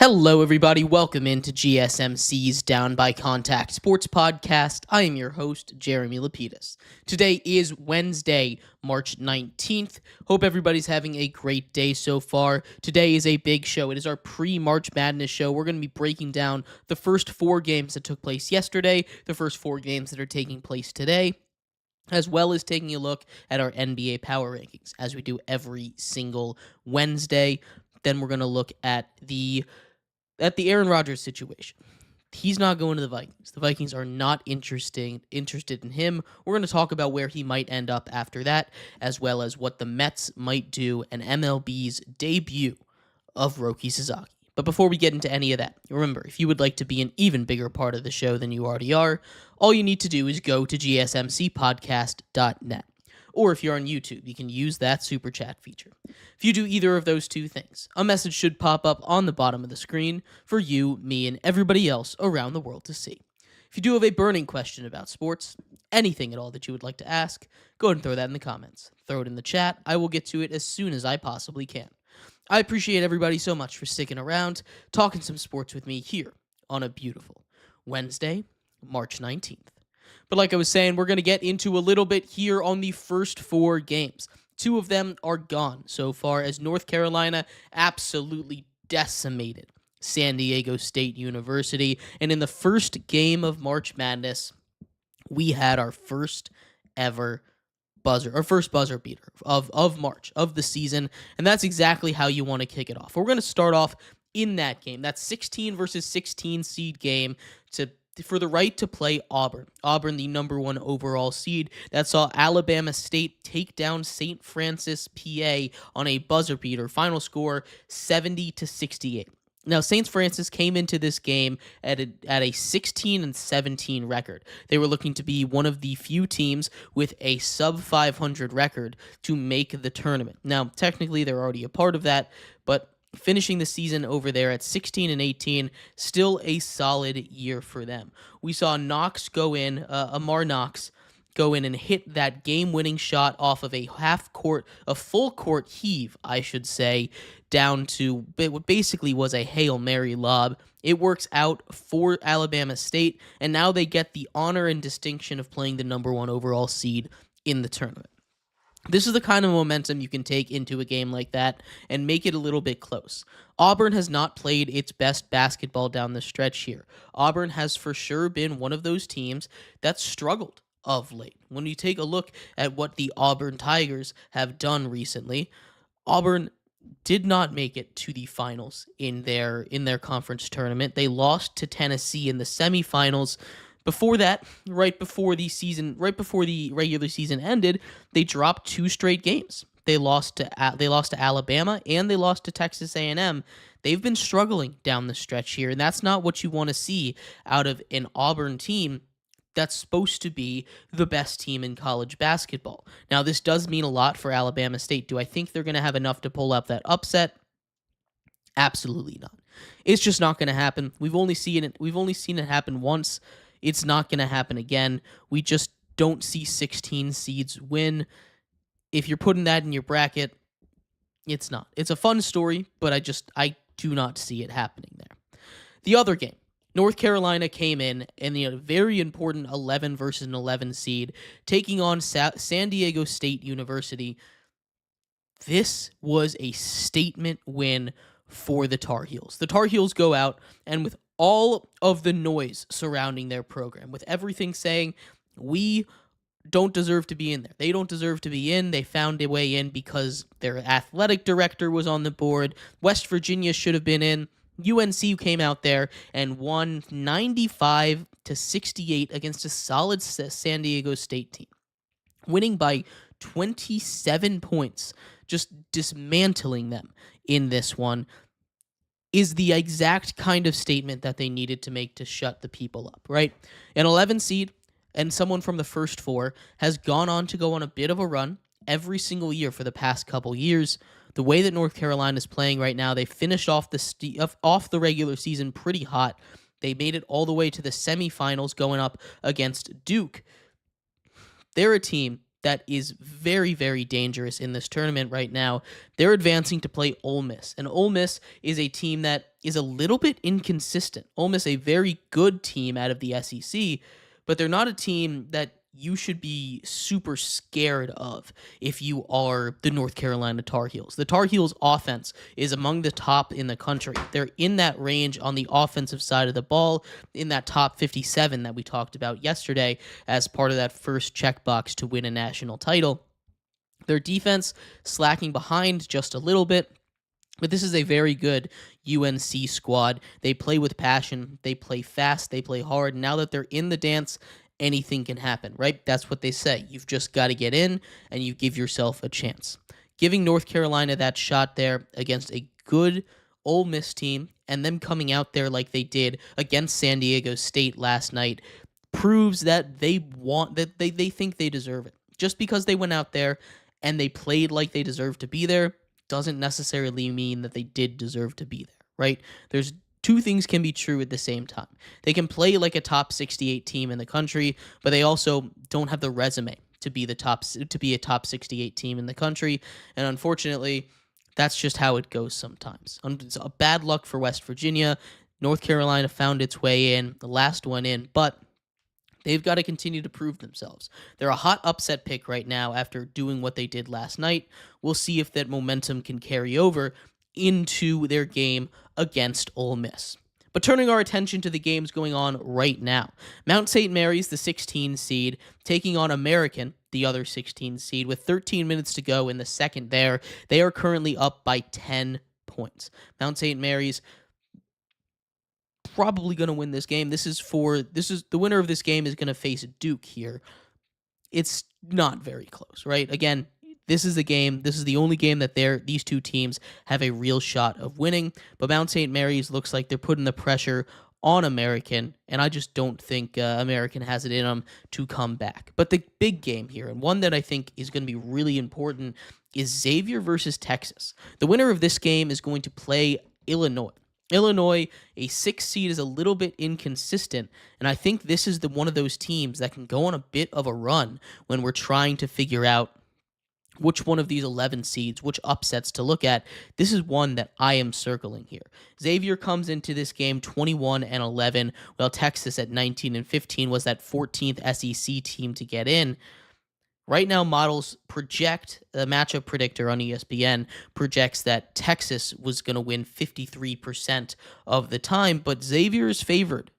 Hello, everybody. Welcome into GSMC's Down by Contact Sports Podcast. I am your host, Jeremy Lapidus. Today is Wednesday, March 19th. Hope everybody's having a great day so far. Today is a big show. It is our pre-March Madness show. We're going to be breaking down the first four games that took place yesterday, the first four games that are taking place today, as well as taking a look at our NBA Power Rankings, as we do every single Wednesday. Then we're going to look at the Aaron Rodgers situation. He's not going to the Vikings. The Vikings are not interested in him. We're going to talk about where he might end up after that, as well as what the Mets might do and MLB's debut of Roki Sasaki. But before we get into any of that, remember, if you would like to be an even bigger part of the show than you already are, all you need to do is go to gsmcpodcast.net. Or if you're on YouTube, you can use that super chat feature. If you do either of those two things, a message should pop up on the bottom of the screen for you, me, and everybody else around the world to see. If you do have a burning question about sports, anything at all that you would like to ask, go ahead and throw that in the comments. Throw it in the chat. I will get to it as soon as I possibly can. I appreciate everybody so much for sticking around, talking some sports with me here on a beautiful Wednesday, March 19th. But like I was saying, we're going to get into a little bit here on the first four games. Two of them are gone so far as North Carolina absolutely decimated San Diego State University. And in the first game of March Madness, we had our first buzzer beater of March, of the season. And that's exactly how you want to kick it off. We're going to start off in that game, that 16 versus 16 seed game for the right to play Auburn. Auburn, the number one overall seed, that saw Alabama State take down St. Francis, PA on a buzzer beater. Final score 70-68. Now, St. Francis came into this game at a 16-17 record. They were looking to be one of the few teams with a sub-500 record to make the tournament. Now, technically, they're already a part of that, but finishing the season over there at 16-18, still a solid year for them. We saw Knox go in, Amar Knox go in and hit that game-winning shot off of a full court heave, I should say, down to what basically was a Hail Mary lob. It works out for Alabama State, and now they get the honor and distinction of playing the number one overall seed in the tournament. This is the kind of momentum you can take into a game like that and make it a little bit close. Auburn has not played its best basketball down the stretch here. Auburn has for sure been one of those teams that struggled of late. When you take a look at what the Auburn Tigers have done recently, Auburn did not make it to the finals in their conference tournament. They lost to Tennessee in the semifinals. Before that, right before the regular season ended, they dropped two straight games. They lost to Alabama and they lost to Texas A&M. They've been struggling down the stretch here, and that's not what you want to see out of an Auburn team that's supposed to be the best team in college basketball. Now, this does mean a lot for Alabama State. Do I think they're going to have enough to pull up that upset? Absolutely not. It's just not going to happen. We've only seen it happen once. It's not going to happen again. We just don't see 16 seeds win. If you're putting that in your bracket, it's not. It's a fun story, but I do not see it happening there. The other game, North Carolina came in a very important 11 versus an 11 seed, taking on San Diego State University. This was a statement win for the Tar Heels. The Tar Heels go out, and with all of the noise surrounding their program, with everything saying, we don't deserve to be in there. They don't deserve to be in. They found a way in because their athletic director was on the board. West Virginia should have been in. UNC came out there and won 95-68 against a solid San Diego State team, winning by 27 points, just dismantling them in this one. Is the exact kind of statement that they needed to make to shut the people up, right? An 11 seed and someone from the first four has gone on to go on a bit of a run every single year for the past couple years. The way that North Carolina is playing right now, they finished off the regular season pretty hot. They made it all the way to the semifinals going up against Duke. They're a team that is very, very dangerous in this tournament right now. They're advancing to play Ole Miss. And Ole Miss is a team that is a little bit inconsistent. Ole Miss, a very good team out of the SEC, but they're not a team that you should be super scared of if you are the North Carolina Tar Heels. The Tar Heels offense is among the top in the country. They're in that range on the offensive side of the ball, in that top 57 that we talked about yesterday as part of that first checkbox to win a national title. Their defense slacking behind just a little bit, but this is a very good UNC squad. They play with passion, they play fast, they play hard. Now that they're in the dance, anything can happen, right? That's what they say. You've just got to get in and you give yourself a chance. Giving North Carolina that shot there against a good Ole Miss team and them coming out there like they did against San Diego State last night proves that they think they deserve it. Just because they went out there and they played like they deserve to be there doesn't necessarily mean that they did deserve to be there, right? There's two things can be true at the same time. They can play like a top 68 team in the country, but they also don't have the resume to be a top 68 team in the country. And unfortunately, that's just how it goes sometimes. It's a bad luck for West Virginia. North Carolina found its way in, the last one in, but they've got to continue to prove themselves. They're a hot upset pick right now after doing what they did last night. We'll see if that momentum can carry over into their game against Ole Miss. But turning our attention to the games going on right now. Mount St. Mary's, the 16 seed, taking on American, the other 16 seed, with 13 minutes to go in the second there. They are currently up by 10 points. Mount St. Mary's probably going to win this game. This is the winner of this game is going to face Duke here. It's not very close, right? Again, this is the only game that these two teams have a real shot of winning, but Mount St. Mary's looks like they're putting the pressure on American, and I just don't think American has it in them to come back. But the big game here, and one that I think is going to be really important, is Xavier versus Texas. The winner of this game is going to play Illinois. Illinois, a 6 seed, is a little bit inconsistent, and I think this is one of those teams that can go on a bit of a run when we're trying to figure out which one of these 11 seeds, which upsets to look at. This is one that I am circling here. Xavier comes into this game 21-11, while Texas at 19-15 was that 14th SEC team to get in. Right now, models project, the matchup predictor on ESPN projects that Texas was going to win 53% of the time, but Xavier is favored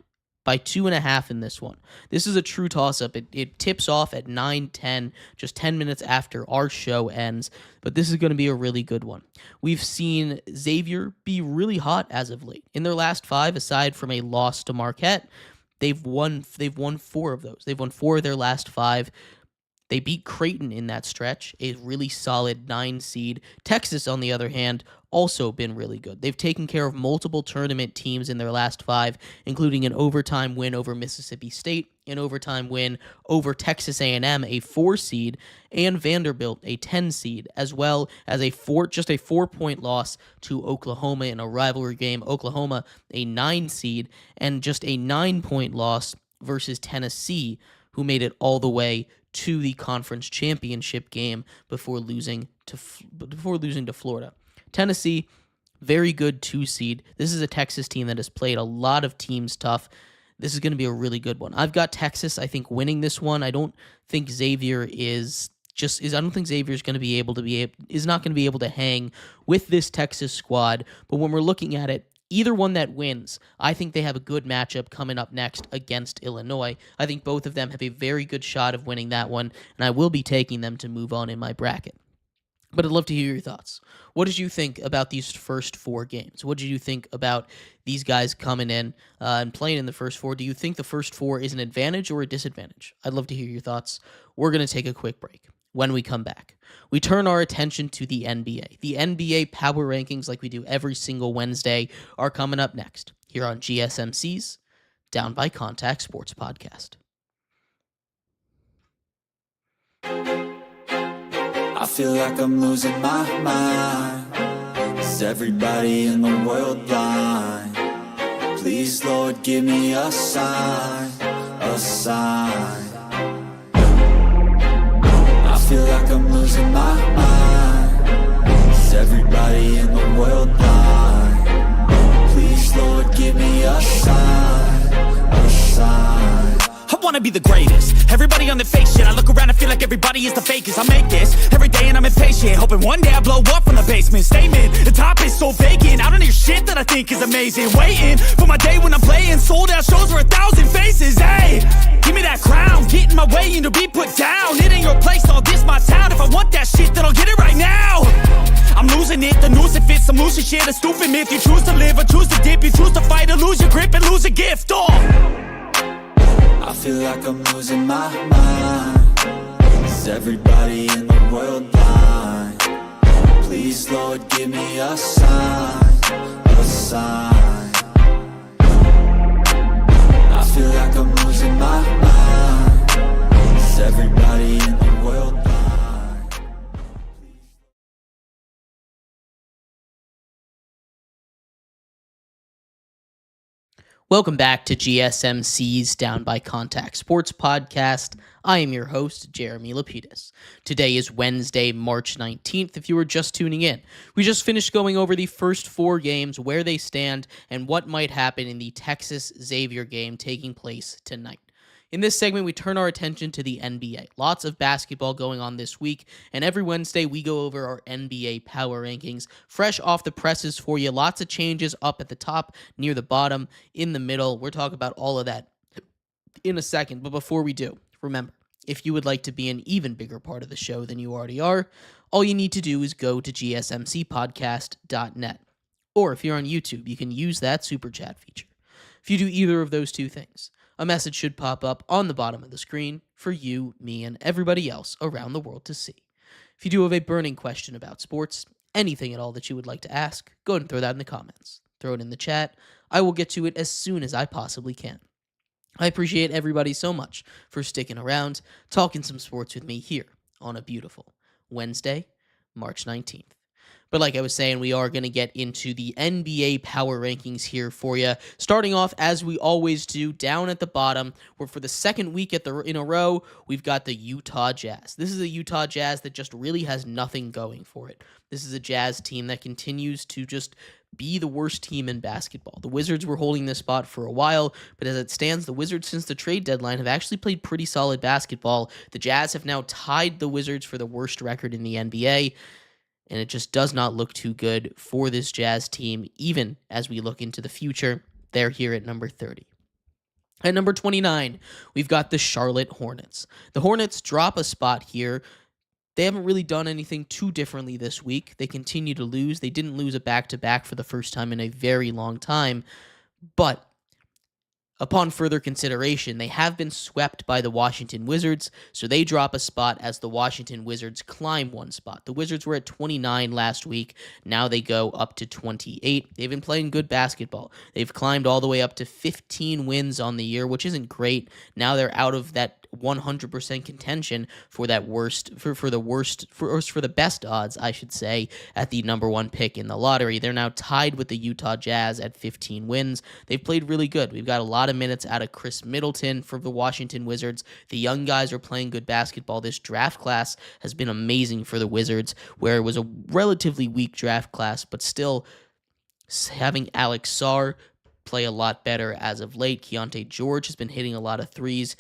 by 2.5 in this one. This is a true toss-up. It tips off at 9:10, just 10 minutes after our show ends, but this is going to be a really good one. We've seen Xavier be really hot as of late. In their last 5, aside from a loss to Marquette, they've won 4 of those. They've won 4 of their last 5. They beat Creighton in that stretch, a really solid 9 seed. Texas, on the other hand, also been really good. They've taken care of multiple tournament teams in their last 5, including an overtime win over Mississippi State, an overtime win over Texas A&M, a 4 seed, and Vanderbilt, a 10 seed, as well as just a 4-point loss to Oklahoma in a rivalry game. Oklahoma, a 9 seed, and just a 9-point loss versus Tennessee, who made it all the way to the conference championship game before losing to Florida. Tennessee, very good 2 seed. This is a Texas team that has played a lot of teams tough. This is going to be a really good one. I've got Texas, I think, winning this one. I don't think Xavier is not going to be able to hang with this Texas squad. But when we're looking at it, either one that wins, I think they have a good matchup coming up next against Illinois. I think both of them have a very good shot of winning that one, and I will be taking them to move on in my bracket. But I'd love to hear your thoughts. What did you think about these first 4 games? What did you think about these guys coming in and playing in the first 4? Do you think the first 4 is an advantage or a disadvantage? I'd love to hear your thoughts. We're going to take a quick break. When we come back, we turn our attention to the NBA. The NBA Power Rankings, like we do every single Wednesday, are coming up next here on GSMC's Down by Contact Sports Podcast. I feel like I'm losing my mind. Is everybody in the world blind? Please, Lord, give me a sign, a sign. I feel like I'm losing my mind. Is everybody in the world blind? Please, Lord, give me a sign, a sign. I wanna be the greatest. Everybody on the fake shit. I look around and feel like everybody is the fakest. I make this every day and I'm impatient, hoping one day I blow up from the basement. Statement, the top is so vacant. I don't hear shit that I think is amazing. Waiting for my day when I'm playing sold out shows for 1,000 faces. Hey, give me that crown, get in my way and to be put down. It ain't your place, all this my town. If I want that shit, then I'll get it right now. I'm losing it, the noose it fits. I'm losing shit, a stupid myth. You choose to live or choose to dip. You choose to fight or lose your grip and lose a gift. I feel like I'm losing my mind. Is everybody in the world blind? Please, Lord, give me a sign, a sign. I feel like I'm losing my mind. Is everybody in the world blind? Welcome back to GSMC's Down by Contact Sports Podcast. I am your host, Jeremy Lapidus. Today is Wednesday, March 19th, if you were just tuning in. We just finished going over the first 4 games, where they stand, and what might happen in the Texas-Xavier game taking place tonight. In this segment, we turn our attention to the NBA. Lots of basketball going on this week, and every Wednesday we go over our NBA power rankings, fresh off the presses for you. Lots of changes up at the top, near the bottom, in the middle. We'll talk about all of that in a second, but before we do, remember, if you would like to be an even bigger part of the show than you already are, all you need to do is go to gsmcpodcast.net. Or if you're on YouTube, you can use that super chat feature. If you do either of those two things, a message should pop up on the bottom of the screen for you, me, and everybody else around the world to see. If you do have a burning question about sports, anything at all that you would like to ask, go ahead and throw that in the comments. Throw it in the chat. I will get to it as soon as I possibly can. I appreciate everybody so much for sticking around, talking some sports with me here on a beautiful Wednesday, March 19th. But like I was saying, we are going to get into the NBA power rankings here for you. Starting off, as we always do, down at the bottom, where for the second week in a row, we've got the Utah Jazz. This is a Utah Jazz that just really has nothing going for it. This is a Jazz team that continues to just be the worst team in basketball. The Wizards were holding this spot for a while, but as it stands, the Wizards since the trade deadline have actually played pretty solid basketball. The Jazz have now tied the Wizards for the worst record in the NBA. And it just does not look too good for this Jazz team, even as we look into the future. They're here at number 30. At number 29, we've got the Charlotte Hornets. The Hornets drop a spot here. They haven't really done anything too differently this week. They continue to lose. They didn't lose a back-to-back for the first time in a very long time. But upon further consideration, they have been swept by the Washington Wizards, so they drop a spot as the Washington Wizards climb one spot. The Wizards were at 29 last week. Now they go up to 28. They've been playing good basketball. They've climbed all the way up to 15 wins on the year, which isn't great. Now they're out of that 100% contention for that for the best odds, I should say, at the number 1 pick in the lottery. They're now tied with the Utah Jazz at 15 wins. They've played really good. We've got a lot of minutes out of Chris Middleton for the Washington Wizards. The young guys are playing good basketball. This draft class has been amazing for the Wizards, where it was a relatively weak draft class, but still having Alex Sarr play a lot better as of late. Keontae George has been hitting a lot of threes.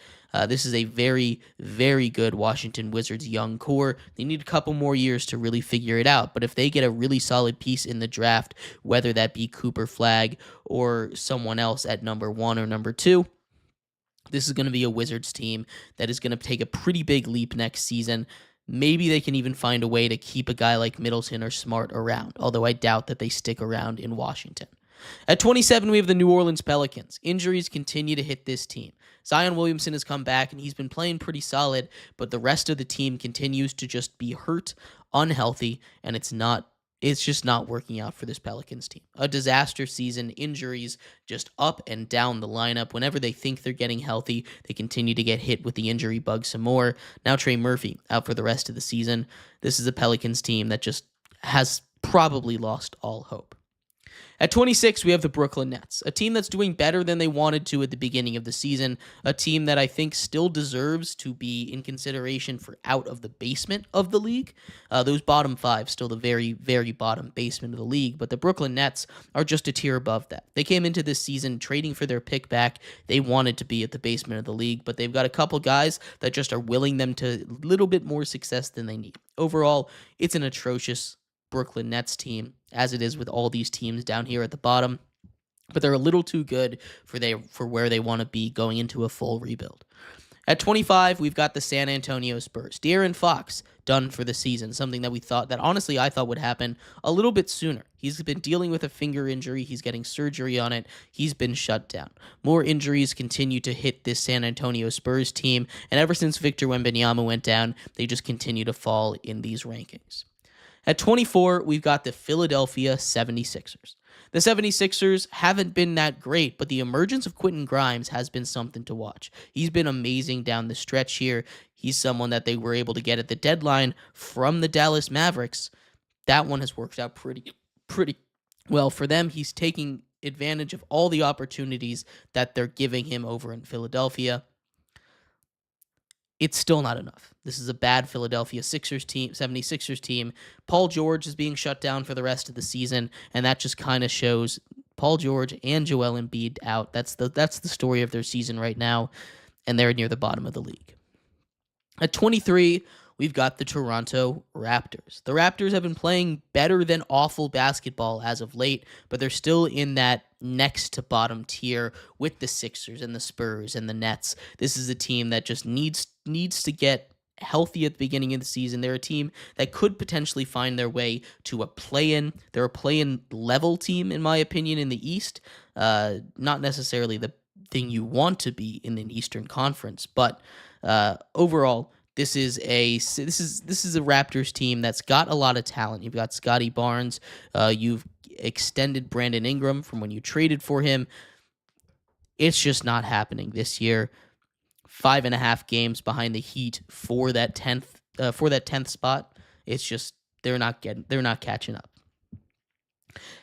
This is a very, very good Washington Wizards young core. They need a couple more years to really figure it out, but if they get a really solid piece in the draft, whether that be Cooper Flagg or someone else at number 1 or number 2, this is going to be a Wizards team that is going to take a pretty big leap next season. Maybe they can even find a way to keep a guy like Middleton or Smart around, although I doubt that they stick around in Washington. At 27, we have the New Orleans Pelicans. Injuries continue to hit this team. Zion Williamson has come back, and he's been playing pretty solid, but the rest of the team continues to just be hurt, unhealthy, and it's just not working out for this Pelicans team. A disaster season, injuries just up and down the lineup. Whenever they think they're getting healthy, they continue to get hit with the injury bug some more. Now Trey Murphy out for the rest of the season. This is a Pelicans team that just has probably lost all hope. At 26, we have the Brooklyn Nets, a team that's doing better than they wanted to at the beginning of the season, a team that I think still deserves to be in consideration for out of the basement of the league. Those bottom five, still the very, very bottom basement of the league, but the Brooklyn Nets are just a tier above that. They came into this season trading for their pick back. They wanted to be at the basement of the league, but they've got a couple guys that just are willing them to a little bit more success than they need. Overall, it's an atrocious Brooklyn Nets team, as it is with all these teams down here at the bottom, but they're a little too good for where they want to be going into a full rebuild. At 25, we've got the San Antonio Spurs. De'Aaron Fox done for the season, something that I thought would happen a little bit sooner. He's been dealing with a finger injury. He's getting surgery on it. He's been shut down. More injuries continue to hit this San Antonio Spurs team, and ever since Victor Wembanyama went down, they just continue to fall in these rankings. At 24, we've got the Philadelphia 76ers. The 76ers haven't been that great, but the emergence of Quentin Grimes has been something to watch. He's been amazing down the stretch here. He's someone that they were able to get at the deadline from the Dallas Mavericks. That one has worked out pretty well for them. He's taking advantage of all the opportunities that they're giving him over in Philadelphia. It's still not enough. This is a bad Philadelphia 76ers team. Paul George is being shut down for the rest of the season, and that just kind of shows Paul George and Joel Embiid out. That's the story of their season right now, and they're near the bottom of the league. At 23, we've got the Toronto Raptors. The Raptors have been playing better than awful basketball as of late, but they're still in that next to bottom tier with the Sixers and the Spurs and the Nets. This is a team that just needs to get healthy at the beginning of the season. They're a team that could potentially find their way to a play-in. They're a play-in level team, in my opinion, in the East. Not necessarily the thing you want to be in an Eastern Conference, but overall, this is a Raptors team that's got a lot of talent. You've got Scotty Barnes. You've extended Brandon Ingram from when you traded for him. It's just not happening this year. 5.5 games behind the Heat for that 10th spot. It's just they're not catching up.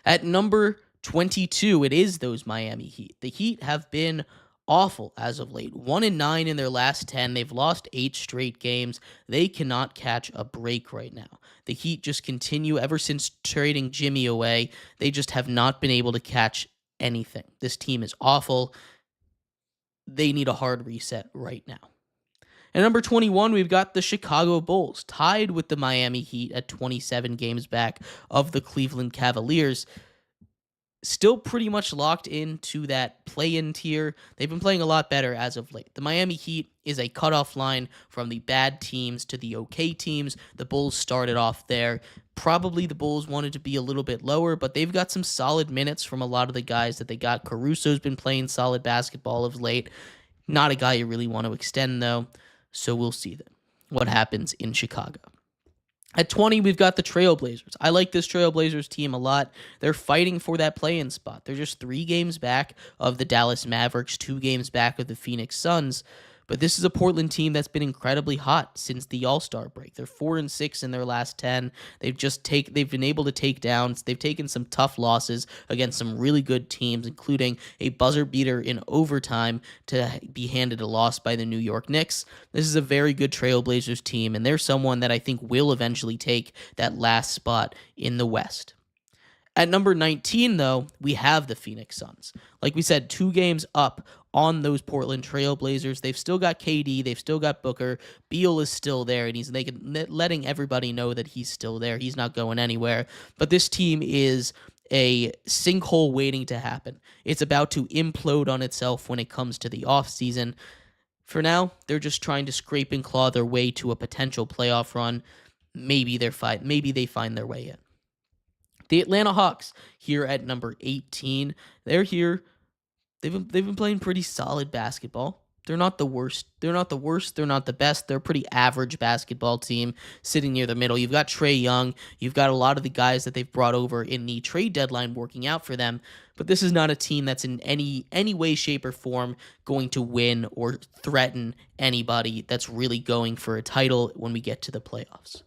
At number 22, it is those Miami Heat. The Heat have been awful as of late. 1-9 in their last 10. They've lost 8 straight games. They cannot catch a break right now. The Heat just continue, ever since trading Jimmy away, they just have not been able to catch anything. This team is awful. They need a hard reset right now. At number 21, we've got the Chicago Bulls, tied with the Miami Heat at 27 games back of the Cleveland Cavaliers. Still pretty much locked into that play-in tier. They've been playing a lot better as of late. The Miami Heat is a cutoff line from the bad teams to the okay teams. The Bulls started off there. Probably the Bulls wanted to be a little bit lower, but they've got some solid minutes from a lot of the guys that they got. Caruso's been playing solid basketball of late. Not a guy you really want to extend, though, so we'll see then what happens in Chicago. At 20, we've got the Trailblazers. I like this Trailblazers team a lot. They're fighting for that play-in spot. They're just 3 games back of the Dallas Mavericks, 2 games back of the Phoenix Suns. But this is a Portland team that's been incredibly hot since the All-Star break. They're 4-6 in their last 10. They've been able to take downs. They've taken some tough losses against some really good teams, including a buzzer beater in overtime to be handed a loss by the New York Knicks. This is a very good Trailblazers team, and they're someone that I think will eventually take that last spot in the West. At number 19, though, we have the Phoenix Suns. Like we said, 2 games up on those Portland Trailblazers. They've still got KD. They've still got Booker. Beal is still there, and he's letting everybody know that he's still there. He's not going anywhere. But this team is a sinkhole waiting to happen. It's about to implode on itself when it comes to the offseason. For now, they're just trying to scrape and claw their way to a potential playoff run. Maybe they find their way in. The Atlanta Hawks here at number 18. They're here. They've been playing pretty solid basketball. They're not the worst. They're not the best. They're a pretty average basketball team sitting near the middle. You've got Trae Young. You've got a lot of the guys that they've brought over in the trade deadline working out for them. But this is not a team that's in any way, shape, or form going to win or threaten anybody that's really going for a title when we get to the playoffs.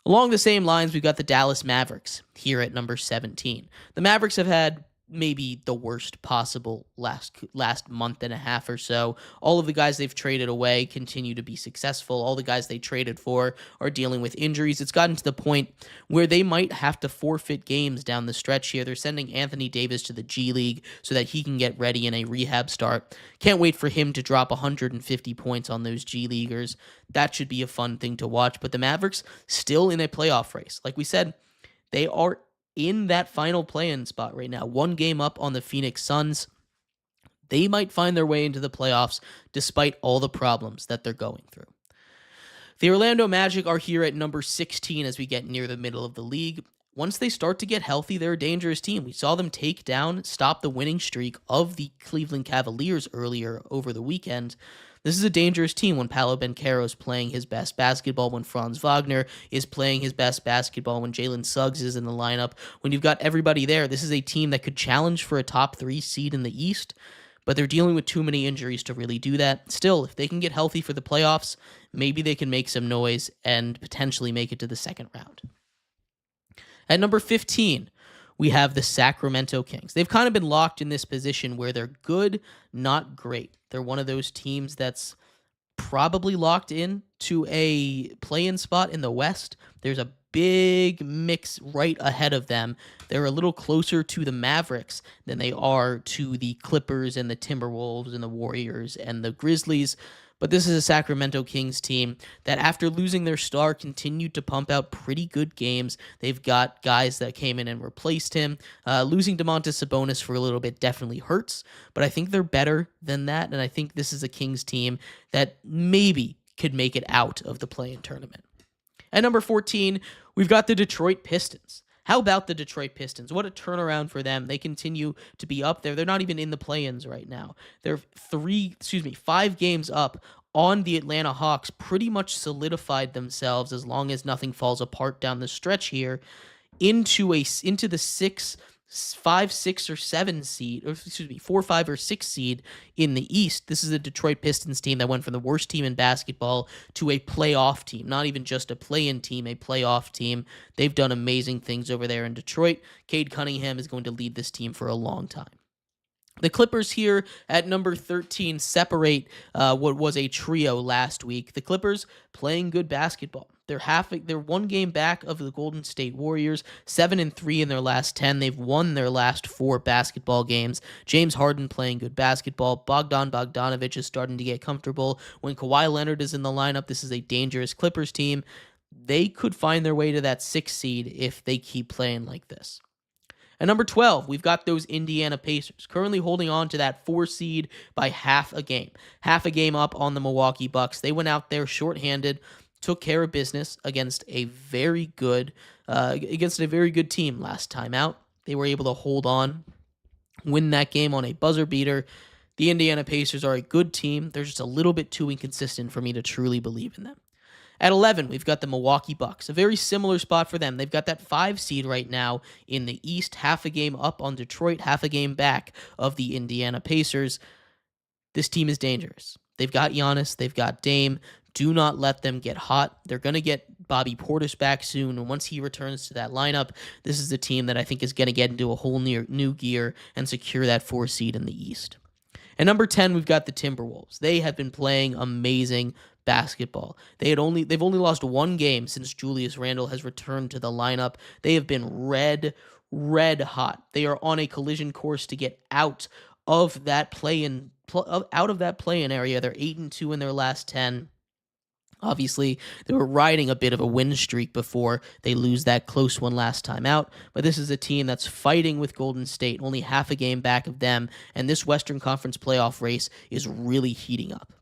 Along the same lines, we've got the Dallas Mavericks here at number 17. The Mavericks have had maybe the worst possible last month and a half or so. All of the guys they've traded away continue to be successful. All the guys they traded for are dealing with injuries. It's gotten to the point where they might have to forfeit games down the stretch here. They're sending Anthony Davis to the G League so that he can get ready in a rehab start. Can't wait for him to drop 150 points on those G Leaguers. That should be a fun thing to watch. But the Mavericks still in a playoff race. Like we said, they are in that final play-in spot right now, one game up on the Phoenix Suns. They might find their way into the playoffs despite all the problems that they're going through. The Orlando Magic are here at number 16 as we get near the middle of the league. Once they start to get healthy, they're a dangerous team. We saw them stop the winning streak of the Cleveland Cavaliers earlier over the weekend. This is a dangerous team when Paolo Banchero is playing his best basketball, when Franz Wagner is playing his best basketball, when Jalen Suggs is in the lineup. When you've got everybody there, this is a team that could challenge for a top 3 seed in the East, but they're dealing with too many injuries to really do that. Still, if they can get healthy for the playoffs, maybe they can make some noise and potentially make it to the second round. At number 15, we have the Sacramento Kings. They've kind of been locked in this position where they're good, not great. They're one of those teams that's probably locked in to a play-in spot in the West. There's a big mix right ahead of them. They're a little closer to the Mavericks than they are to the Clippers and the Timberwolves and the Warriors and the Grizzlies. But this is a Sacramento Kings team that, after losing their star, continued to pump out pretty good games. They've got guys that came in and replaced him. Losing Domantas Sabonis for a little bit definitely hurts, but I think they're better than that, and I think this is a Kings team that maybe could make it out of the play-in tournament. At number 14, we've got the Detroit Pistons. How about the Detroit Pistons? What a turnaround for them. They continue to be up there. They're not even in the play-ins right now. They're 5 games up on the Atlanta Hawks, pretty much solidified themselves, as long as nothing falls apart down the stretch here, into the 5, 6, or 7 seed, 4, 5, or 6 seed in the East. This is a Detroit Pistons team that went from the worst team in basketball to a playoff team, not even just a play-in team, a playoff team. They've done amazing things over there in Detroit. Cade Cunningham is going to lead this team for a long time. The Clippers here at number 13 separate what was a trio last week. The Clippers playing good basketball. They're 1 game back of the Golden State Warriors, 7-3 in their last 10. They've won their last 4 basketball games. James Harden playing good basketball. Bogdan Bogdanovic is starting to get comfortable. When Kawhi Leonard is in the lineup, this is a dangerous Clippers team. They could find their way to that 6th seed if they keep playing like this. At number 12, we've got those Indiana Pacers, currently holding on to that 4 seed by half a game. Half a game up on the Milwaukee Bucks. They went out there shorthanded, took care of business against a very good team last time out. They were able to hold on, win that game on a buzzer beater. The Indiana Pacers are a good team. They're just a little bit too inconsistent for me to truly believe in them. At 11, we've got the Milwaukee Bucks, a very similar spot for them. They've got that 5 seed right now in the East, half a game up on Detroit, half a game back of the Indiana Pacers. This team is dangerous. They've got Giannis, they've got Dame. Do not let them get hot. They're going to get Bobby Portis back soon, and once he returns to that lineup, this is a team that I think is going to get into a whole new gear and secure that 4 seed in the East. At number 10, we've got the Timberwolves. They have been playing amazing basketball. They've only lost 1 game since Julius Randle has returned to the lineup. They have been red hot. They are on a collision course to get out of that play-in area. They're 8-2 in their last 10. Obviously, they were riding a bit of a win streak before they lose that close one last time out, but this is a team that's fighting with Golden State, only half a game back of them, and this Western Conference playoff race is really heating up.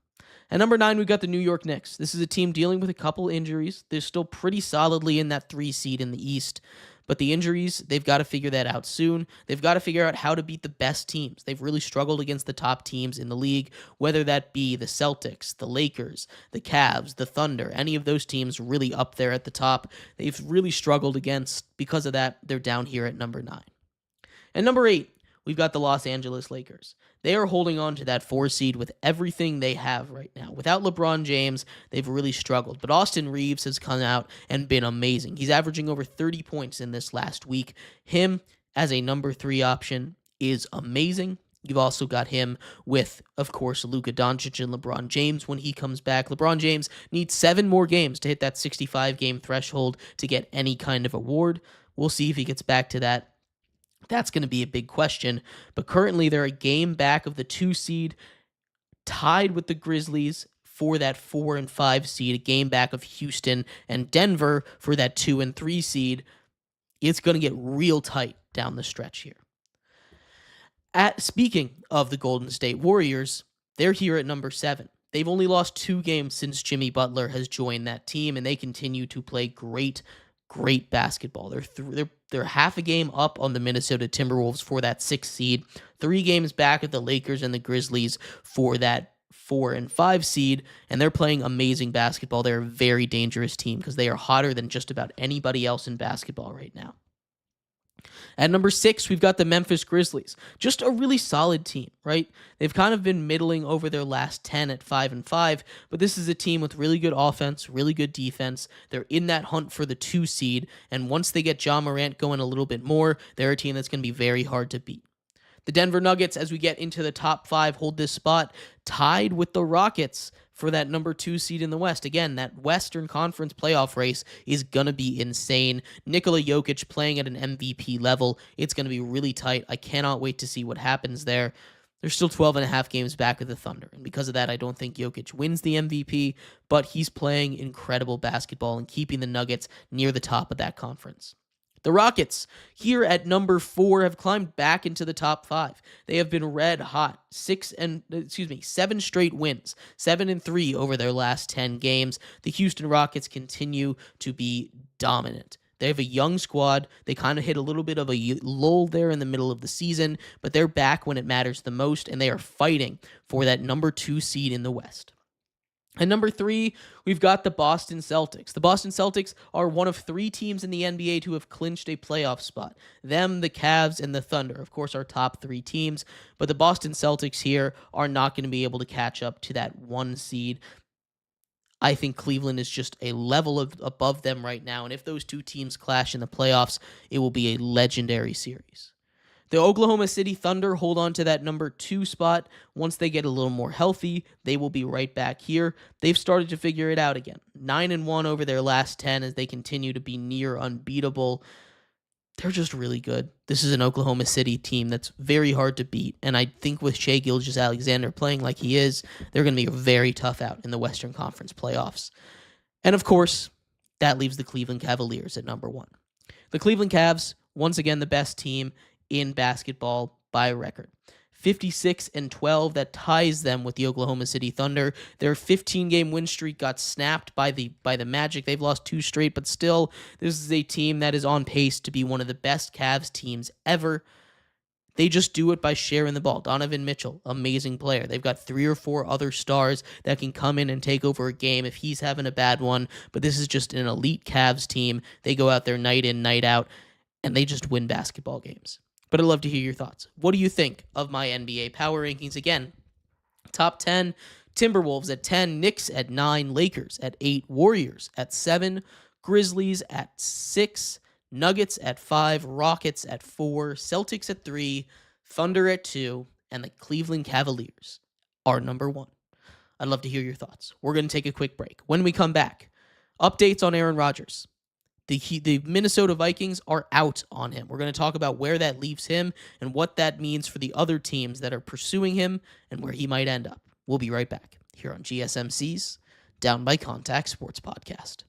At number 9, we've got the New York Knicks. This is a team dealing with a couple injuries. They're still pretty solidly in that 3 seed in the East, but the injuries, they've got to figure that out soon. They've got to figure out how to beat the best teams. They've really struggled against the top teams in the league, whether that be the Celtics, the Lakers, the Cavs, the Thunder, any of those teams really up there at the top. They've really struggled against. Because of that, they're down here at number 9. At number 8, we've got the Los Angeles Lakers. They are holding on to that 4 seed with everything they have right now. Without LeBron James, they've really struggled. But Austin Reeves has come out and been amazing. He's averaging over 30 points in this last week. Him as a number 3 option is amazing. You've also got him with, of course, Luka Doncic and LeBron James when he comes back. LeBron James needs 7 more games to hit that 65-game threshold to get any kind of award. We'll see if he gets back to that. That's going to be a big question. But currently, they're a game back of the 2 seed, tied with the Grizzlies for that 4 and 5 seed, a game back of Houston and Denver for that 2 and 3 seed. It's going to get real tight down the stretch here. Speaking of the Golden State Warriors, they're here at number 7. They've only lost 2 games since Jimmy Butler has joined that team, and they continue to play great basketball. They're half a game up on the Minnesota Timberwolves for that 6th seed, 3 games back at the Lakers and the Grizzlies for that 4 and 5 seed, and they're playing amazing basketball. They're a very dangerous team because they are hotter than just about anybody else in basketball right now. At number 6, we've got the Memphis Grizzlies. Just a really solid team, right? They've kind of been middling over their last 10 at 5 and 5, but this is a team with really good offense, really good defense. They're in that hunt for the 2 seed, and once they get Ja Morant going a little bit more, they're a team that's going to be very hard to beat. The Denver Nuggets, as we get into the top 5, hold this spot tied with the Rockets for that number 2 seed in the West. Again, that Western Conference playoff race is going to be insane. Nikola Jokic playing at an MVP level. It's going to be really tight. I cannot wait to see what happens there. They're still 12.5 games back of the Thunder, and because of that, I don't think Jokic wins the MVP, but he's playing incredible basketball and keeping the Nuggets near the top of that conference. The Rockets, here at number 4, have climbed back into the top 5. They have been red hot. 7 straight wins, 7-3 over their last 10 games. The Houston Rockets continue to be dominant. They have a young squad. They kind of hit a little bit of a lull there in the middle of the season, but they're back when it matters the most, and they are fighting for that number 2 seed in the West. At number 3, we've got the Boston Celtics. The Boston Celtics are one of 3 teams in the NBA to have clinched a playoff spot. Them, the Cavs, and the Thunder, of course, are top 3 teams. But the Boston Celtics here are not going to be able to catch up to that 1 seed. I think Cleveland is just a level above them right now. And if those 2 teams clash in the playoffs, it will be a legendary series. The Oklahoma City Thunder hold on to that number 2 spot. Once they get a little more healthy, they will be right back here. They've started to figure it out again. 9-1 over their last 10 as they continue to be near unbeatable. They're just really good. This is an Oklahoma City team that's very hard to beat, and I think with Shai Gilgeous-Alexander playing like he is, they're going to be very tough out in the Western Conference playoffs. And of course, that leaves the Cleveland Cavaliers at number 1. The Cleveland Cavs, once again, the best team in basketball by record. 56-12, that ties them with the Oklahoma City Thunder. Their 15-game win streak got snapped by the Magic. They've lost 2 straight, but still, this is a team that is on pace to be one of the best Cavs teams ever. They just do it by sharing the ball. Donovan Mitchell, amazing player. They've got 3 or 4 other stars that can come in and take over a game if he's having a bad one, but this is just an elite Cavs team. They go out there night in, night out, and they just win basketball games. But I'd love to hear your thoughts. What do you think of my NBA power rankings? Again, top 10, Timberwolves at 10, Knicks at 9, Lakers at 8, Warriors at 7, Grizzlies at 6, Nuggets at 5, Rockets at 4, Celtics at 3, Thunder at 2, and the Cleveland Cavaliers are number 1. I'd love to hear your thoughts. We're going to take a quick break. When we come back, updates on Aaron Rodgers. The Minnesota Vikings are out on him. We're going to talk about where that leaves him and what that means for the other teams that are pursuing him and where he might end up. We'll be right back here on GSMC's Down by Contact Sports Podcast.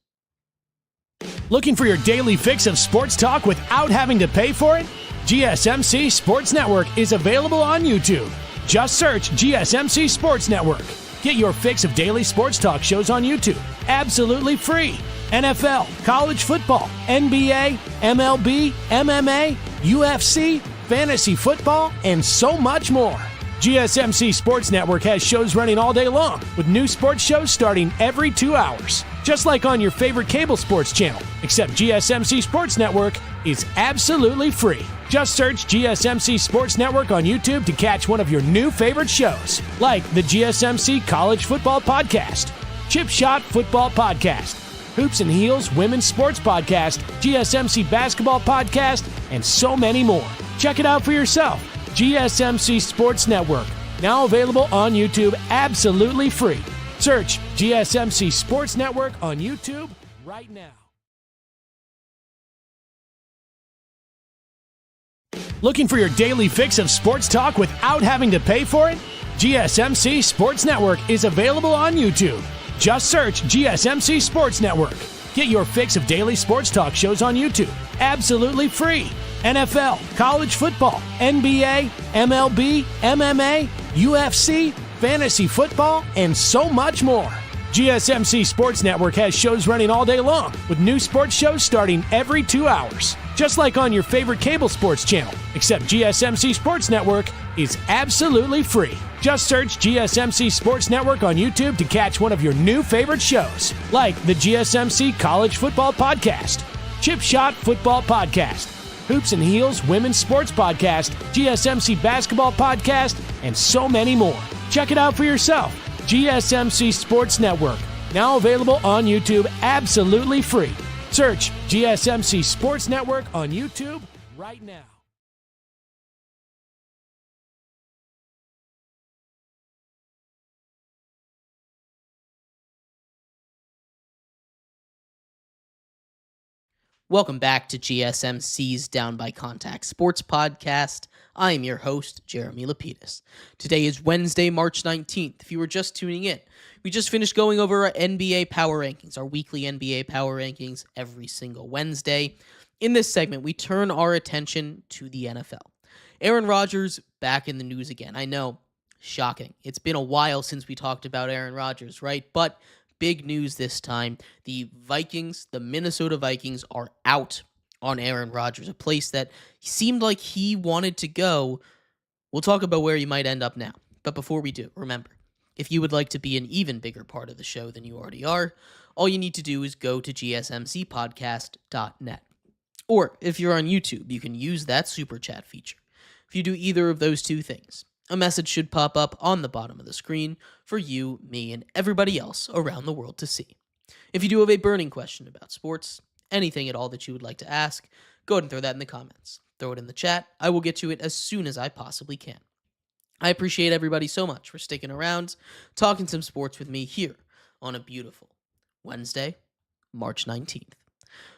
Looking for your daily fix of sports talk without having to pay for it? GSMC Sports Network is available on YouTube. Just search GSMC Sports Network. Get your fix of daily sports talk shows on YouTube, absolutely free. NFL, college football, NBA, MLB, MMA, UFC, fantasy football, and so much more. GSMC Sports Network has shows running all day long, with new sports shows starting every 2 hours. Just like on your favorite cable sports channel, except GSMC Sports Network is absolutely free. Just search GSMC Sports Network on YouTube to catch one of your new favorite shows, like the GSMC College Football Podcast, Chip Shot Football Podcast, Hoops and Heels Women's Sports Podcast, GSMC Basketball Podcast, and so many more. Check it out for yourself. GSMC Sports Network, now available on YouTube absolutely free. Search GSMC Sports Network on YouTube right now. Looking for your daily fix of sports talk without having to pay for it? GSMC Sports Network is available on YouTube. Just search GSMC Sports Network. Get your fix of daily sports talk shows on YouTube absolutely free. NFL, college football, NBA, MLB, MMA, UFC, fantasy football, and so much more. GSMC Sports Network has shows running all day long, with new sports shows starting every 2 hours. Just like on your favorite cable sports channel, except GSMC Sports Network is absolutely free. Just search GSMC Sports Network on YouTube to catch one of your new favorite shows, like the GSMC College Football Podcast, Chip Shot Football Podcast, Hoops and Heels Women's Sports Podcast, GSMC Basketball Podcast, and so many more. Check it out for yourself. GSMC Sports Network, now available on YouTube absolutely free. Search GSMC Sports Network on YouTube right now. Welcome back to GSMC's Down by Contact Sports Podcast. I am your host, Jeremy Lapidus. Today is Wednesday, March 19th. If you were just tuning in, we just finished going over our NBA Power Rankings, our weekly NBA Power Rankings every single Wednesday. In this segment, we turn our attention to the NFL. Aaron Rodgers back in the news again. I know, shocking. It's been a while since we talked about Aaron Rodgers, right? But big news this time. The Vikings, the Minnesota Vikings, are out on Aaron Rodgers, a place that seemed like he wanted to go. We'll talk about where he might end up now. But before we do, remember, if you would like to be an even bigger part of the show than you already are, all you need to do is go to gsmcpodcast.net. Or if you're on YouTube, you can use that super chat feature. If you do either of those two things, a message should pop up on the bottom of the screen for you, me, and everybody else around the world to see. If you do have a burning question about sports, anything at all that you would like to ask, go ahead and throw that in the comments. Throw it in the chat. I will get to it as soon as I possibly can. I appreciate everybody so much for sticking around, talking some sports with me here on a beautiful Wednesday, March 19th.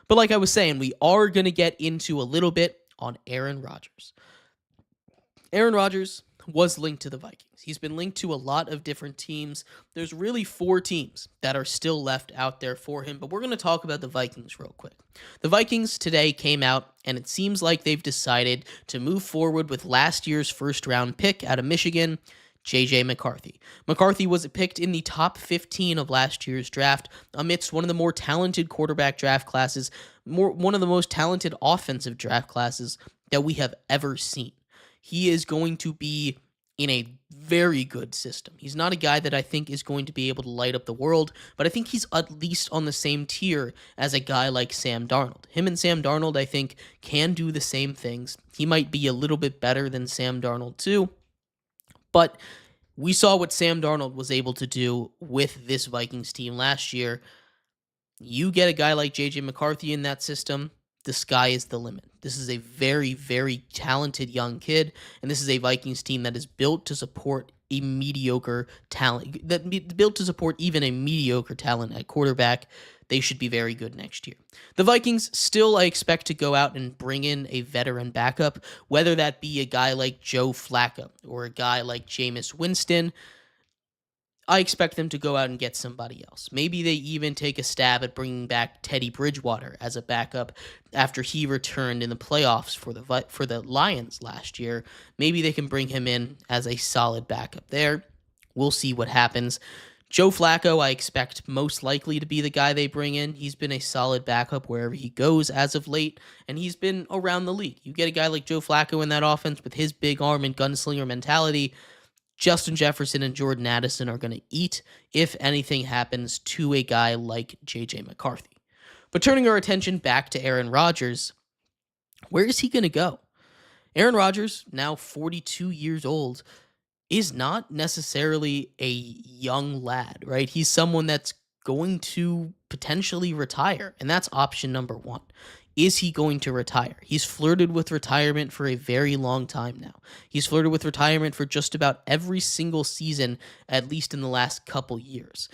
But like I was saying, we are going to get into a little bit on Aaron Rodgers. Aaron Rodgers was linked to the Vikings. He's been linked to a lot of different teams. There's really 4 teams that are still left out there for him, but we're going to talk about the Vikings real quick. The Vikings today came out, and it seems like they've decided to move forward with last year's first-round pick out of Michigan, J.J. McCarthy. McCarthy was picked in the top 15 of last year's draft amidst one of the more talented quarterback draft classes, one of the most talented offensive draft classes that we have ever seen. He is going to be in a very good system. He's not a guy that I think is going to be able to light up the world, but I think he's at least on the same tier as a guy like Sam Darnold. Him and Sam Darnold, I think, can do the same things. He might be a little bit better than Sam Darnold too, but we saw what Sam Darnold was able to do with this Vikings team last year. You get a guy like J.J. McCarthy in that system, the sky is the limit. This is a very, very talented young kid, and this is a Vikings team that is built to support a mediocre talent, built to support even a mediocre talent at quarterback. They should be very good next year. The Vikings still, I expect, to go out and bring in a veteran backup, whether that be a guy like Joe Flacco or a guy like Jameis Winston. I expect them to go out and get somebody else. Maybe they even take a stab at bringing back Teddy Bridgewater as a backup after he returned in the playoffs for the Lions last year. Maybe they can bring him in as a solid backup there. We'll see what happens. Joe Flacco, I expect most likely to be the guy they bring in. He's been a solid backup wherever he goes as of late, and he's been around the league. You get a guy like Joe Flacco in that offense with his big arm and gunslinger mentality, Justin Jefferson and Jordan Addison are going to eat if anything happens to a guy like J.J. McCarthy. But turning our attention back to Aaron Rodgers, where is he going to go? Aaron Rodgers, now 42 years old, is not necessarily a young lad, right? He's someone that's going to potentially retire, and that's option number one. Is he going to retire? He's flirted with retirement for a very long time now. He's flirted with retirement for just about every single season, at least in the last couple years.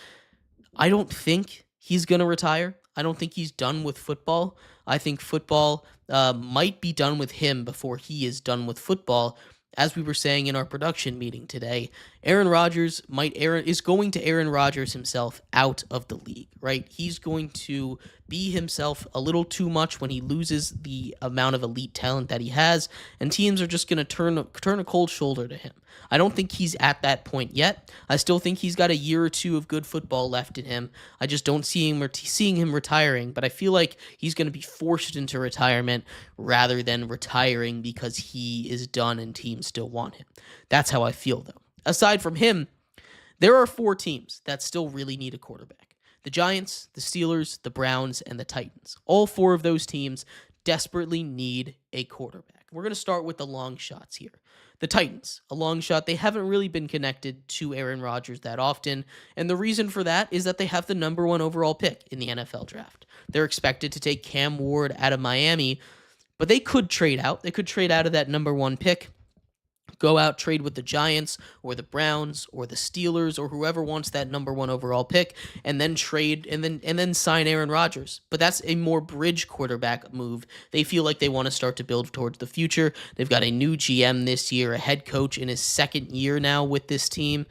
I don't think he's going to retire. I don't think he's done with football. I think football might be done with him before he is done with football. As we were saying in our production meeting today, Aaron Rodgers is going to Aaron Rodgers himself out of the league, right? He's going to be himself a little too much when he loses the amount of elite talent that he has, and teams are just going to turn a cold shoulder to him. I don't think he's at that point yet. I still think he's got a year or two of good football left in him. I just don't see him retiring, but I feel like he's going to be forced into retirement rather than retiring because he is done and teams still want him. That's how I feel, though. Aside from him, there are 4 teams that still really need a quarterback. The Giants, the Steelers, the Browns, and the Titans. All 4 of those teams desperately need a quarterback. We're going to start with the long shots here. The Titans, a long shot. They haven't really been connected to Aaron Rodgers that often, and the reason for that is that they have the number 1 overall pick in the NFL draft. They're expected to take Cam Ward out of Miami, but they could trade out. They could trade out of that number 1 pick, go out, trade with the Giants or the Browns or the Steelers or whoever wants that number 1 overall pick, and then trade and then sign Aaron Rodgers. But that's a more bridge quarterback move. They feel like they want to start to build towards the future. They've got a new GM this year, a head coach in his 2nd year now with this team.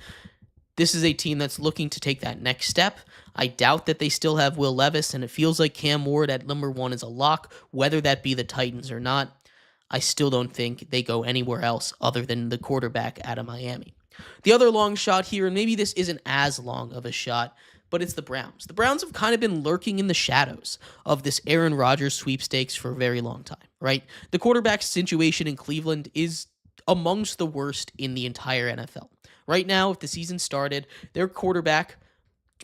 This is a team that's looking to take that next step. I doubt that they still have Will Levis, and it feels like Cam Ward at number 1 is a lock, whether that be the Titans or not. I still don't think they go anywhere else other than the quarterback out of Miami. The other long shot here, and maybe this isn't as long of a shot, but it's the Browns. The Browns have kind of been lurking in the shadows of this Aaron Rodgers sweepstakes for a very long time, right? The quarterback situation in Cleveland is amongst the worst in the entire NFL. Right now, if the season started, their quarterback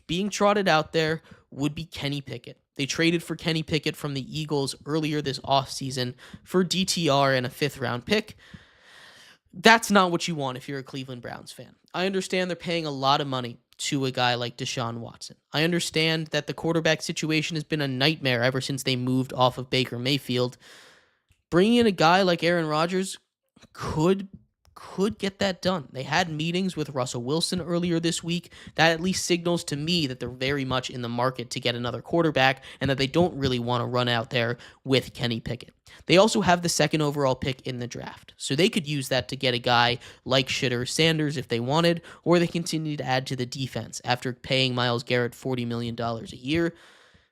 being trotted out there would be Kenny Pickett. They traded for Kenny Pickett from the Eagles earlier this offseason for DTR and a 5th-round pick. That's not what you want if you're a Cleveland Browns fan. I understand they're paying a lot of money to a guy like Deshaun Watson. I understand that the quarterback situation has been a nightmare ever since they moved off of Baker Mayfield. Bringing in a guy like Aaron Rodgers could get that done. They had meetings with Russell Wilson earlier this week. That at least signals to me that they're very much in the market to get another quarterback and that they don't really want to run out there with Kenny Pickett. They also have the 2nd overall pick in the draft, so they could use that to get a guy like Shitter Sanders if they wanted, or they continue to add to the defense after paying Myles Garrett $40 million a year.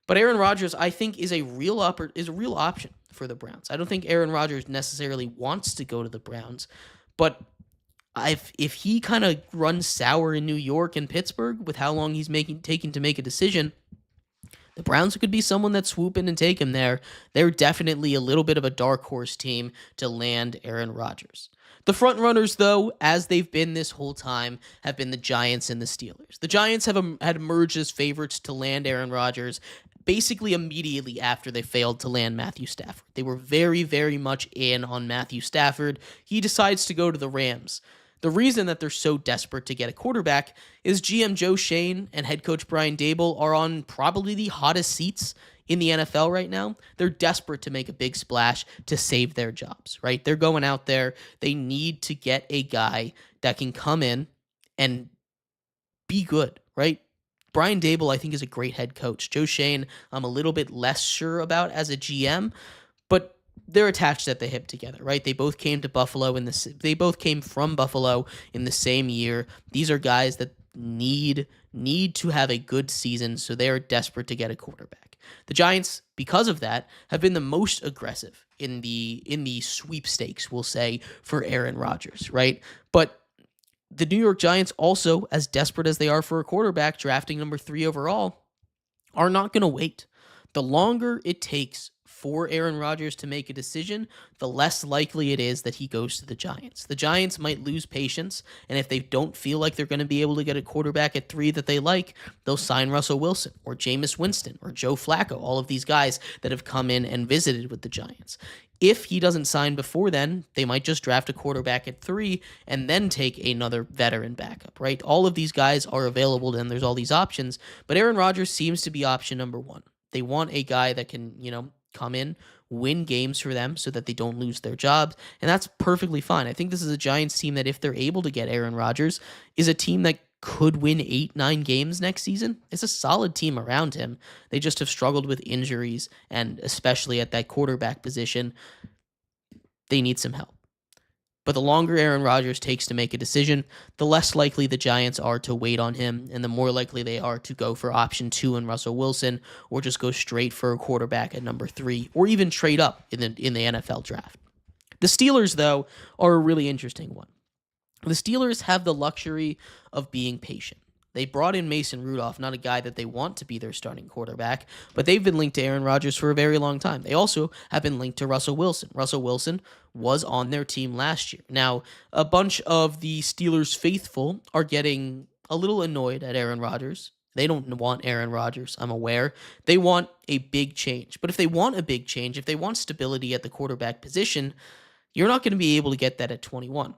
But Aaron Rodgers, I think, is a real option for the Browns. I don't think Aaron Rodgers necessarily wants to go to the Browns, but if he kind of runs sour in New York and Pittsburgh with how long he's taking to make a decision, the Browns could be someone that swoop in and take him there. They're definitely a little bit of a dark horse team to land Aaron Rodgers. The front runners, though, as they've been this whole time, have been the Giants and the Steelers. The Giants had emerged as favorites to land Aaron Rodgers basically immediately after they failed to land Matthew Stafford. They were very, very much in on Matthew Stafford. He decides to go to the Rams. The reason that they're so desperate to get a quarterback is GM Joe Shane and head coach Brian Daboll are on probably the hottest seats in the NFL right now. They're desperate to make a big splash to save their jobs, right? They're going out there. They need to get a guy that can come in and be good, right? Brian Daboll, I think, is a great head coach. Joe Shane, I'm a little bit less sure about as a GM, but they're attached at the hip together, right? They both came to Buffalo they both came from Buffalo in the same year. These are guys that need to have a good season, so they are desperate to get a quarterback. The Giants, because of that, have been the most aggressive in the sweepstakes, we'll say, for Aaron Rodgers, right? But the New York Giants, also as desperate as they are for a quarterback, drafting number 3 overall, are not going to wait. The longer it takes for Aaron Rodgers to make a decision, the less likely it is that he goes to the Giants. The Giants might lose patience, and if they don't feel like they're going to be able to get a quarterback at 3 that they like, they'll sign Russell Wilson or Jameis Winston or Joe Flacco, all of these guys that have come in and visited with the Giants. If he doesn't sign before then, they might just draft a quarterback at 3 and then take another veteran backup, right? All of these guys are available, and there's all these options, but Aaron Rodgers seems to be option number 1. They want a guy that can, come in, win games for them so that they don't lose their jobs, and that's perfectly fine. I think this is a Giants team that, if they're able to get Aaron Rodgers, is a team that could win 8-9 games next season. It's a solid team around him. They just have struggled with injuries, and especially at that quarterback position, they need some help. But the longer Aaron Rodgers takes to make a decision, the less likely the Giants are to wait on him, and the more likely they are to go for option 2 in Russell Wilson, or just go straight for a quarterback at number 3, or even trade up in the NFL draft. The Steelers, though, are a really interesting one. The Steelers have the luxury of being patient. They brought in Mason Rudolph, not a guy that they want to be their starting quarterback, but they've been linked to Aaron Rodgers for a very long time. They also have been linked to Russell Wilson. Russell Wilson was on their team last year. Now, a bunch of the Steelers faithful are getting a little annoyed at Aaron Rodgers. They don't want Aaron Rodgers, I'm aware. They want a big change. But if they want a big change, if they want stability at the quarterback position, you're not going to be able to get that at 21.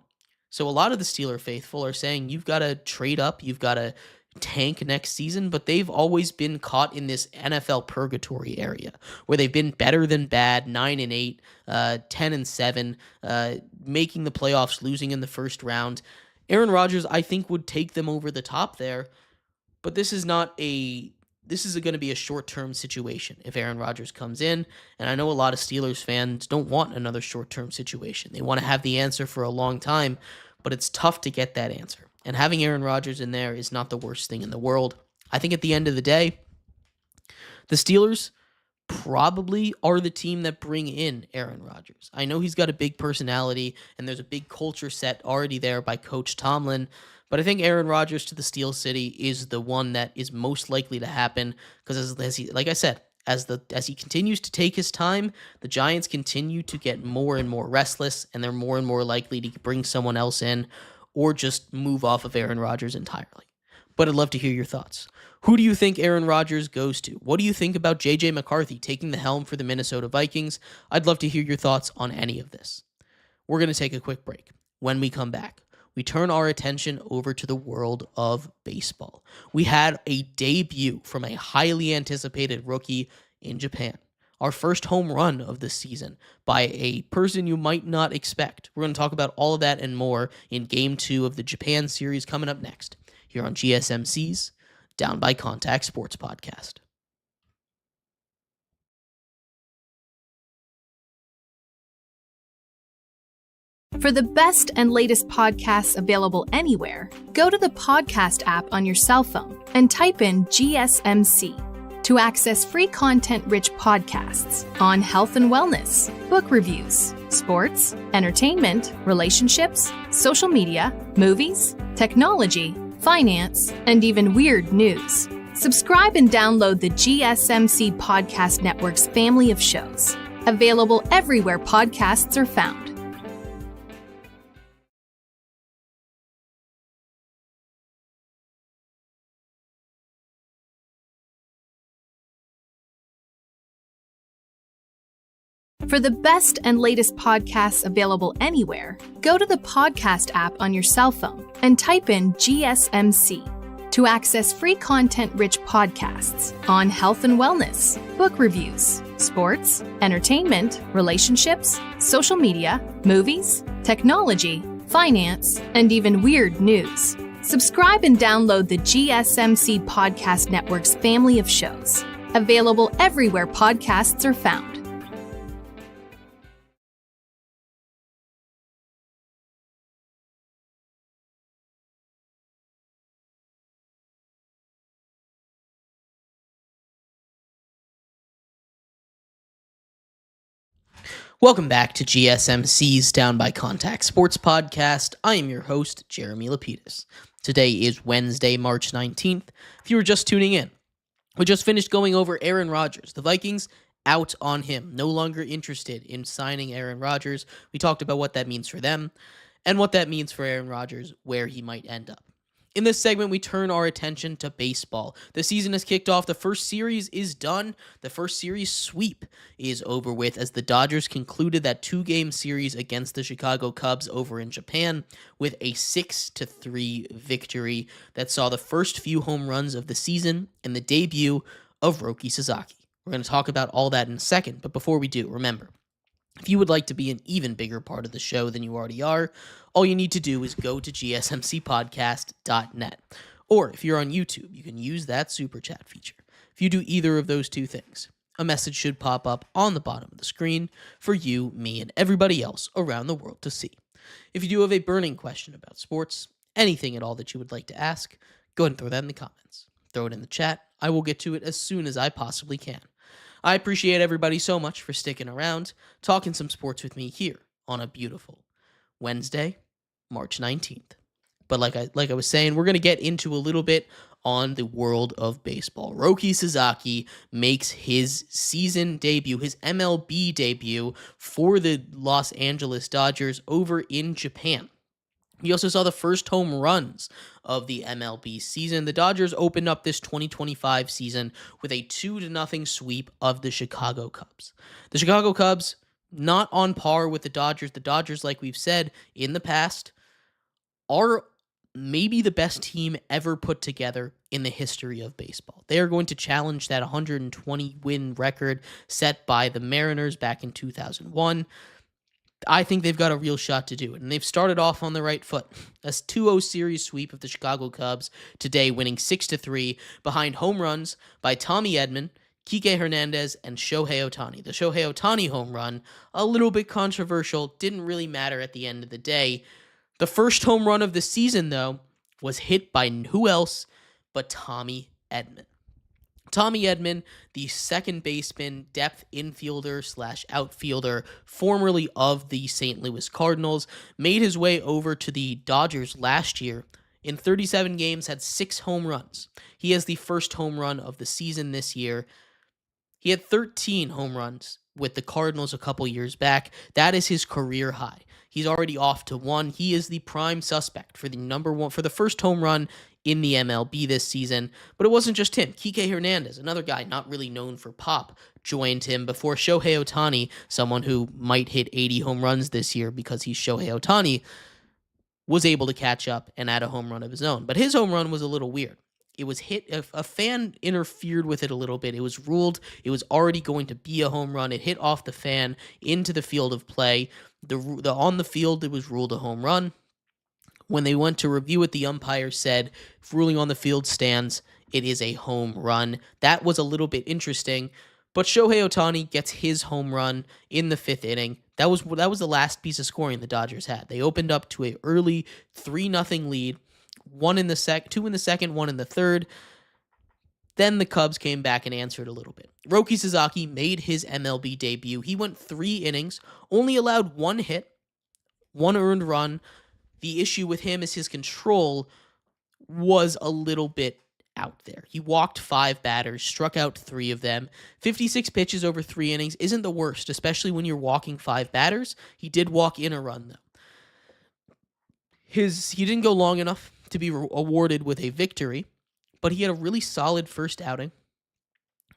So a lot of the Steeler faithful are saying you've got to trade up, you've got to tank next season, but they've always been caught in this NFL purgatory area where they've been better than bad, 9-8, 10-7, making the playoffs, losing in the first round. Aaron Rodgers, I think, would take them over the top there, but this is going to be a short-term situation if Aaron Rodgers comes in, and I know a lot of Steelers fans don't want another short-term situation. They want to have the answer for a long time, but it's tough to get that answer. And having Aaron Rodgers in there is not the worst thing in the world. I think at the end of the day, the Steelers probably are the team that bring in Aaron Rodgers. I know he's got a big personality, and there's a big culture set already there by Coach Tomlin, but I think Aaron Rodgers to the Steel City is the one that is most likely to happen because, as he, like I said, as he continues to take his time, the Giants continue to get more and more restless, and they're more and more likely to bring someone else in or just move off of Aaron Rodgers entirely. But I'd love to hear your thoughts. Who do you think Aaron Rodgers goes to? What do you think about J.J. McCarthy taking the helm for the Minnesota Vikings? I'd love to hear your thoughts on any of this. We're going to take a quick break. When we come back, we turn our attention over to the world of baseball. We had a debut from a highly anticipated rookie in Japan. Our first home run of the season by a person you might not expect. We're going to talk about all of that and more in Game 2 of the Japan series coming up next here on GSMC's Down by Contact Sports Podcast. For the best and latest podcasts available anywhere, go to the podcast app on your cell phone and type in GSMC to access free content-rich podcasts on health and wellness, book reviews, sports, entertainment, relationships, social media, movies, technology, finance, and even weird news. Subscribe and download the GSMC Podcast Network's family of shows, available everywhere podcasts are found. For the best and latest podcasts available anywhere, go to the podcast app on your cell phone and type in GSMC to access free content-rich podcasts on health and wellness, book reviews, sports, entertainment, relationships, social media, movies, technology, finance, and even weird news. Subscribe and download the GSMC Podcast Network's family of shows, available everywhere podcasts are found. Welcome back to GSMC's Down by Contact Sports Podcast. I am your host, Jeremy Lapidus. Today is Wednesday, March 19th. If you were just tuning in, we just finished going over Aaron Rodgers. The Vikings out on him, no longer interested in signing Aaron Rodgers. We talked about what that means for them and what that means for Aaron Rodgers, where he might end up. In this segment, we turn our attention to baseball. The season has kicked off. The first series is done. The first series sweep is over with as the Dodgers concluded that 2-game series against the Chicago Cubs over in Japan with a 6-3 victory that saw the first few home runs of the season and the debut of Roki Sasaki. We're going to talk about all that in a second, but before we do, remember, if you would like to be an even bigger part of the show than you already are, all you need to do is go to gsmcpodcast.net. Or if you're on YouTube, you can use that super chat feature. If you do either of those two things, a message should pop up on the bottom of the screen for you, me, and everybody else around the world to see. If you do have a burning question about sports, anything at all that you would like to ask, go ahead and throw that in the comments. Throw it in the chat. I will get to it as soon as I possibly can. I appreciate everybody so much for sticking around, talking some sports with me here on a beautiful Wednesday, March 19th. But like I was saying, we're going to get into a little bit on the world of baseball. Roki Sasaki makes his season debut, his MLB debut for the Los Angeles Dodgers over in Japan. We also saw the first home runs of the MLB season. The Dodgers opened up this 2025 season with a 2-0 sweep of the Chicago Cubs. The Chicago Cubs, not on par with the Dodgers. The Dodgers, like we've said in the past, are maybe the best team ever put together in the history of baseball. They are going to challenge that 120-win record set by the Mariners back in 2001. I think they've got a real shot to do it, and they've started off on the right foot. A 2-0 series sweep of the Chicago Cubs today, winning 6-3 behind home runs by Tommy Edman, Kike Hernandez, and Shohei Ohtani. The Shohei Ohtani home run, a little bit controversial, didn't really matter at the end of the day. The first home run of the season, though, was hit by who else but Tommy Edman. Tommy Edman, the second baseman, depth infielder / outfielder, formerly of the St. Louis Cardinals, made his way over to the Dodgers last year. In 37 games, had 6 home runs. He has the first home run of the season this year. He had 13 home runs with the Cardinals a couple years back. That is his career high. He's already off to 1. He is the prime suspect for the first home run in the MLB this season. But it wasn't just him. Kike Hernandez, another guy not really known for pop, joined him before Shohei Ohtani, someone who might hit 80 home runs this year because he's Shohei Ohtani, was able to catch up and add a home run of his own. But his home run was a little weird. It was hit, a fan interfered with it a little bit. It was ruled it was already going to be a home run. It hit off the fan into the field of play. On the field, it was ruled a home run. When they went to review it, the umpire said, ruling on the field stands, it is a home run. That was a little bit interesting, but Shohei Ohtani gets his home run in the 5th inning. That was the last piece of scoring the Dodgers had. They opened up to an early 3-0 lead, 2 in the second, 1 in the third. Then the Cubs came back and answered a little bit. Roki Sasaki made his MLB debut. He went 3 innings, only allowed 1 hit, 1 earned run. The issue with him is his control was a little bit out there. He walked 5 batters, struck out 3 of them. 56 pitches over 3 innings isn't the worst, especially when you're walking 5 batters. He did walk in a run, though. He didn't go long enough to be awarded with a victory, but he had a really solid first outing.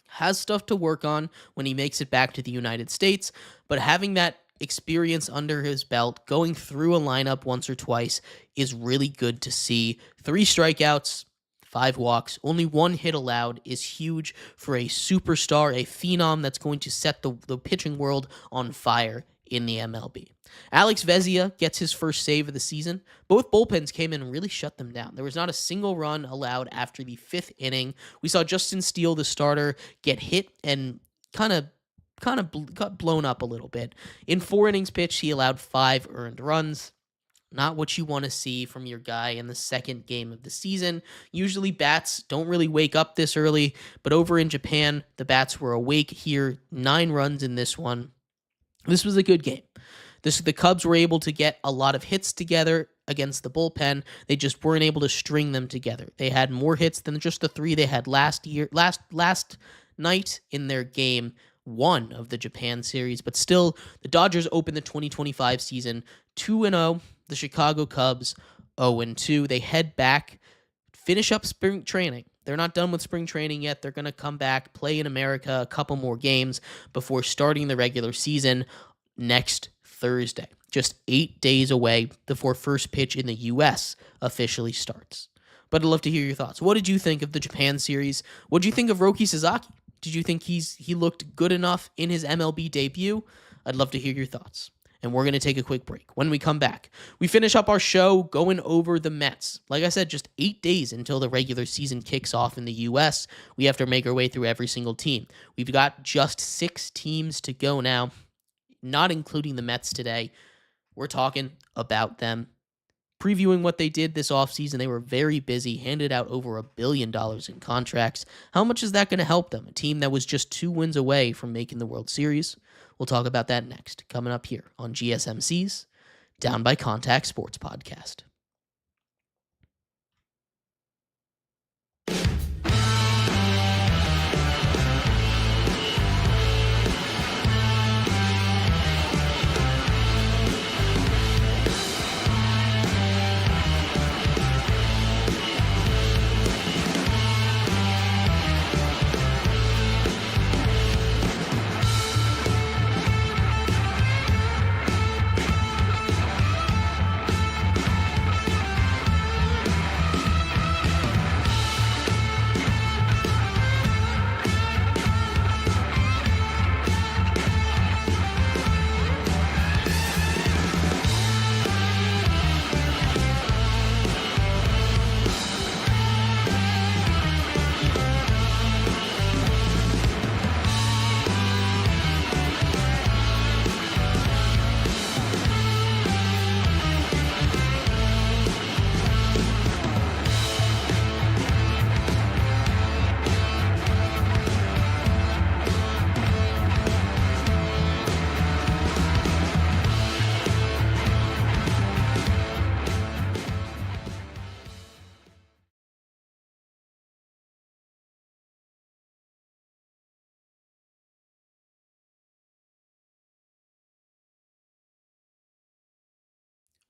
Has stuff to work on when he makes it back to the United States, but having that experience under his belt, going through a lineup once or twice, is really good to see. 3 strikeouts, 5 walks, only 1 hit allowed is huge for a superstar, a phenom that's going to set the pitching world on fire in the MLB. Alex Vezia gets his first save of the season. Both bullpens came in and really shut them down. There was not a single run allowed after the 5th inning. We saw Justin Steele, the starter, get hit and kind of got blown up a little bit. In 4 innings pitched, he allowed 5 earned runs. Not what you want to see from your guy in the second game of the season. Usually bats don't really wake up this early, but over in Japan, the bats were awake here. 9 runs in this one. This was a good game. The Cubs were able to get a lot of hits together against the bullpen. They just weren't able to string them together. They had more hits than just the 3 they had last night in their game one of the Japan series, but still, the Dodgers open the 2025 season 2-0. The Chicago Cubs 0-2. They head back, finish up spring training. They're not done with spring training yet. They're going to come back, play in America a couple more games before starting the regular season next Thursday. Just 8 days away before first pitch in the U.S. officially starts. But I'd love to hear your thoughts. What did you think of the Japan series? What did you think of Roki Sasaki? Did you think he looked good enough in his MLB debut? I'd love to hear your thoughts. And we're going to take a quick break. When we come back, we finish up our show going over the Mets. Like I said, just 8 days until the regular season kicks off in the U.S. We have to make our way through every single team. We've got just 6 teams to go now, not including the Mets today. We're talking about them, previewing what they did this offseason. They were very busy, handed out over $1 billion in contracts. How much is that going to help them? A team that was just 2 wins away from making the World Series. We'll talk about that next, coming up here on GSMC's Down by Contact Sports Podcast.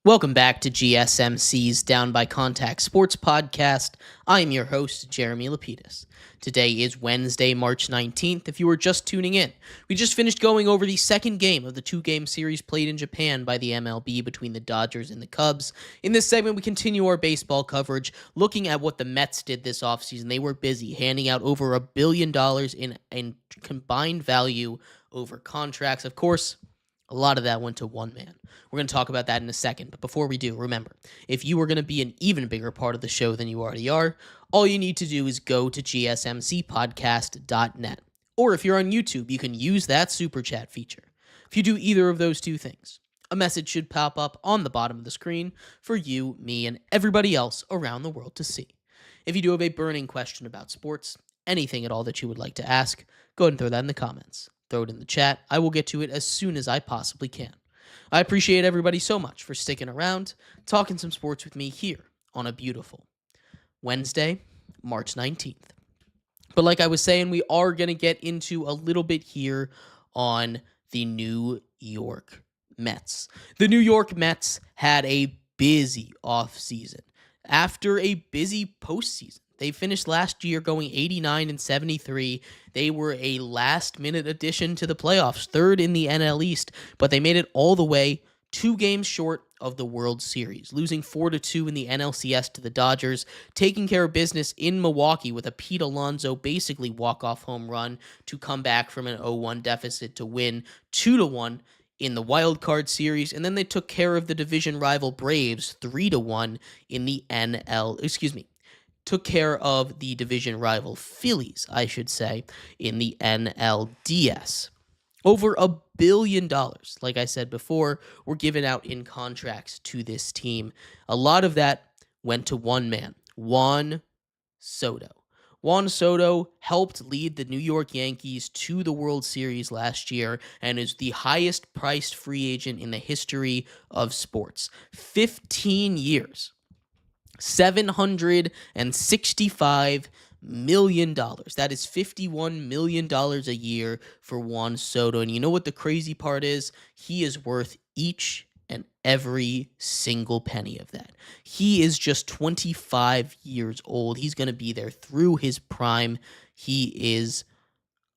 Welcome back to GSMC's Down by Contact Sports Podcast. I am your host, Jeremy Lapidus. Today is Wednesday, March 19th. If you were just tuning in, we just finished going over the second game of the 2-game series played in Japan by the MLB between the Dodgers and the Cubs. In this segment, we continue our baseball coverage, looking at what the Mets did this offseason. They were busy, handing out over $1 billion in combined value over contracts. Of course, a lot of that went to one man. We're going to talk about that in a second, but before we do, remember, if you are going to be an even bigger part of the show than you already are, all you need to do is go to gsmcpodcast.net. Or if you're on YouTube, you can use that super chat feature. If you do either of those two things, a message should pop up on the bottom of the screen for you, me, and everybody else around the world to see. If you do have a burning question about sports, anything at all that you would like to ask, go ahead and throw that in the comments. Throw it in the chat. I will get to it as soon as I possibly can. I appreciate everybody so much for sticking around, talking some sports with me here on a beautiful Wednesday, March 19th. But like I was saying, we are going to get into a little bit here on the New York Mets. The New York Mets had a busy offseason after a busy postseason. They finished last year going 89-73. They were a last-minute addition to the playoffs, third in the NL East, but they made it all the way 2 games short of the World Series, losing 4-2 in the NLCS to the Dodgers, taking care of business in Milwaukee with a Pete Alonso basically walk-off home run to come back from an 0-1 deficit to win 2-1 in the wild card series, and then they took care of the division rival Braves 3-1 in the took care of the division rival Phillies, I should say, in the NLDS. Over $1 billion, like I said before, were given out in contracts to this team. A lot of that went to one man, Juan Soto. Juan Soto helped lead the New York Yankees to the World Series last year and is the highest priced free agent in the history of sports. 15 years. $765 million. That is $51 million a year for Juan Soto. And you know what the crazy part is? He is worth each and every single penny of that. He is just 25 years old. He's going to be there through his prime. He is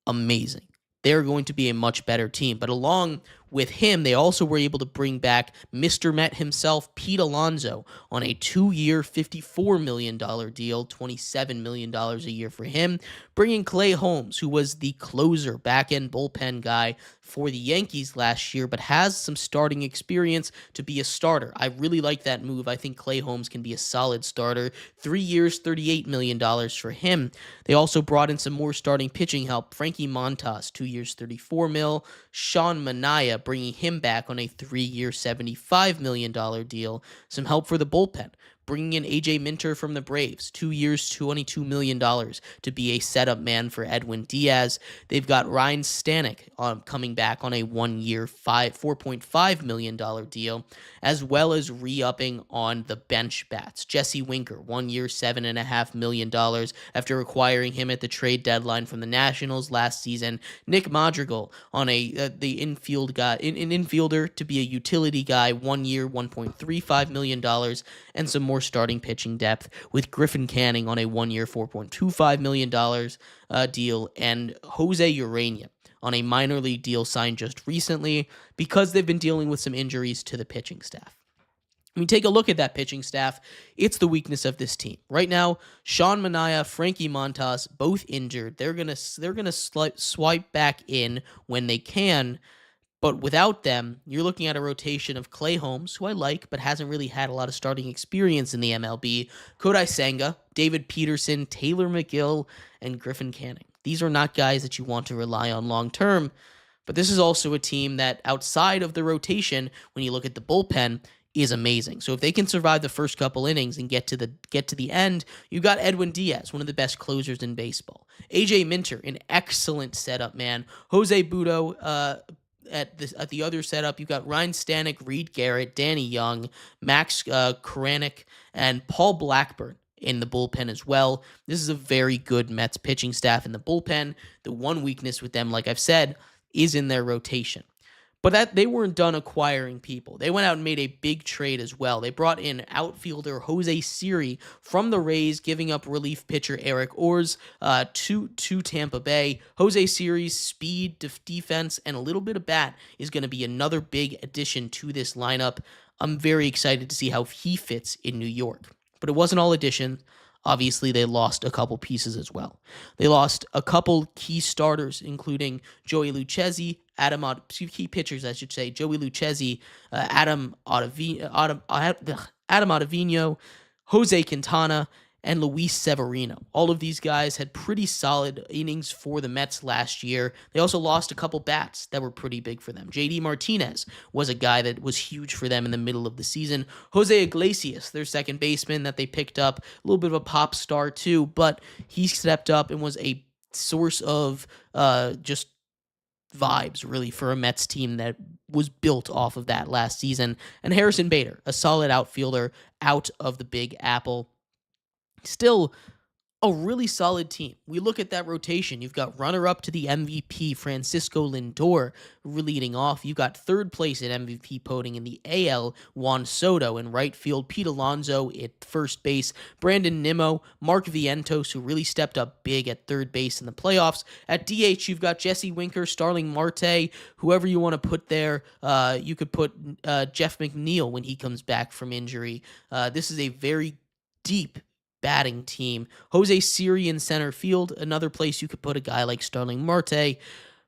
amazing. They're going to be a much better team. But along with him, they also were able to bring back Mr. Met himself, Pete Alonso, on a 2-year, $54 million deal, $27 million a year for him, bringing Clay Holmes, who was the closer, back-end bullpen guy for the Yankees last year, but has some starting experience to be a starter. I really like that move. I think Clay Holmes can be a solid starter. 3 years, $38 million for him. They also brought in some more starting pitching help. Frankie Montas, 2 years, $34 million. Sean Manaea, bringing him back on a 3-year, $75 million deal. Some help for the bullpen. Bringing in A.J. Minter from the Braves, 2 years, $22 million to be a setup man for Edwin Diaz. They've got Ryan Stanek coming back on a 1-year, $4.5 million deal, as well as re-upping on the bench bats. Jesse Winker, 1 year, $7.5 million after acquiring him at the trade deadline from the Nationals last season. Nick Madrigal on the infield guy, an infielder to be a utility guy, 1 year, $1.35 million, and some more starting pitching depth with Griffin Canning on a 1-year, $4.25 million deal, and Jose Urania on a minor league deal signed just recently because they've been dealing with some injuries to the pitching staff. When you take a look at that pitching staff, it's the weakness of this team. Right now, Sean Manaea, Frankie Montas, both injured. They're gonna swipe back in when they can. But without them, you're looking at a rotation of Clay Holmes, who I like, but hasn't really had a lot of starting experience in the MLB, Kodai Senga, David Peterson, Taylor McGill, and Griffin Canning. These are not guys that you want to rely on long term, but this is also a team that outside of the rotation, when you look at the bullpen, is amazing. So if they can survive the first couple innings and get to the end, you've got Edwin Diaz, one of the best closers in baseball. A.J. Minter, an excellent setup man. Jose Budo, at the other setup, you've got Ryan Stanek, Reed Garrett, Danny Young, Max Koranick, and Paul Blackburn in the bullpen as well. This is a very good Mets pitching staff in the bullpen. The one weakness with them, like I've said, is in their rotation. But that they weren't done acquiring people. They went out and made a big trade as well. They brought in outfielder Jose Siri from the Rays, giving up relief pitcher Eric Orz to Tampa Bay. Jose Siri's speed, defense, and a little bit of bat is going to be another big addition to this lineup. I'm very excited to see how he fits in New York. But it wasn't all addition. Obviously, they lost a couple pieces as well. They lost a couple key starters, including Joey Lucchesi, key pitchers, I should say, Joey Lucchesi, Adam Ottavino, Jose Quintana, and Luis Severino. All of these guys had pretty solid innings for the Mets last year. They also lost a couple bats that were pretty big for them. JD Martinez was a guy that was huge for them in the middle of the season. Jose Iglesias, their second baseman that they picked up, a little bit of a pop star too, but he stepped up and was a source of just vibes, really, for a Mets team that was built off of that last season. And Harrison Bader, a solid outfielder out of the Big Apple. Still a really solid team. We look at that rotation. You've got runner-up to the MVP, Francisco Lindor, leading off. You've got third place at MVP voting in the AL, Juan Soto in right field, Pete Alonso at first base, Brandon Nimmo, Mark Vientos, who really stepped up big at third base in the playoffs. At DH, you've got Jesse Winker, Starling Marte, whoever you want to put there. You could put Jeff McNeil when he comes back from injury. This is a very deep batting team. Jose Siri in center field, another place you could put a guy like Starling Marte.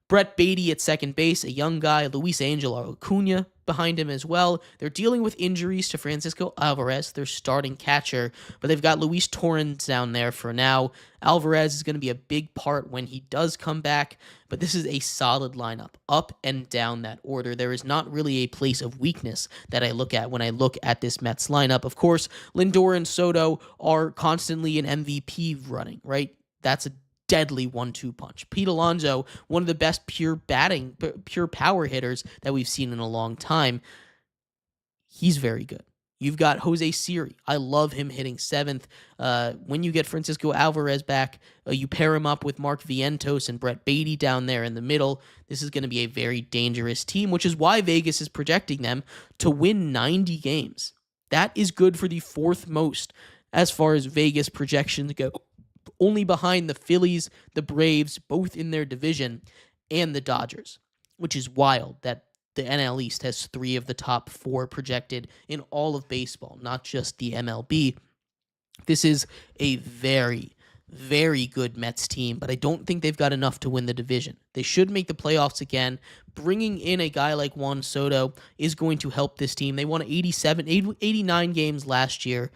Brett Beatty at second base, a young guy. Luis Angel Acuna behind him as well. They're dealing with injuries to Francisco Alvarez, their starting catcher, but they've got Luis Torrens down there for now. Alvarez is going to be a big part when he does come back, but this is a solid lineup, up and down that order. There is not really a place of weakness that I look at when I look at this Mets lineup. Of course, Lindor and Soto are constantly an MVP running, right? That's a deadly 1-2 punch. Pete Alonso, one of the best pure power hitters that we've seen in a long time. He's very good. You've got Jose Siri. I love him hitting 7th. When you get Francisco Alvarez back, you pair him up with Mark Vientos and Brett Beatty down there in the middle. This is going to be a very dangerous team, which is why Vegas is projecting them to win 90 games. That is good for the 4th most as far as Vegas projections go. Only behind the Phillies, the Braves, both in their division, and the Dodgers, which is wild that the NL East has 3 of the top 4 projected in all of baseball, not just the MLB. This is a very, very good Mets team, but I don't think they've got enough to win the division. They should make the playoffs again. Bringing in a guy like Juan Soto is going to help this team. They won 89 games last year.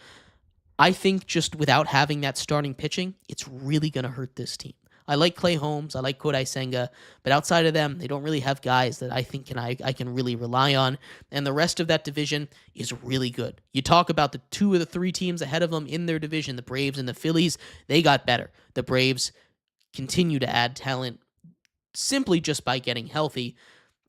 I think just without having that starting pitching, it's really going to hurt this team. I like Clay Holmes, I like Kodai Senga, but outside of them, they don't really have guys that I think I can really rely on, and the rest of that division is really good. You talk about the 2 of the 3 teams ahead of them in their division, the Braves and the Phillies, they got better. The Braves continue to add talent simply just by getting healthy.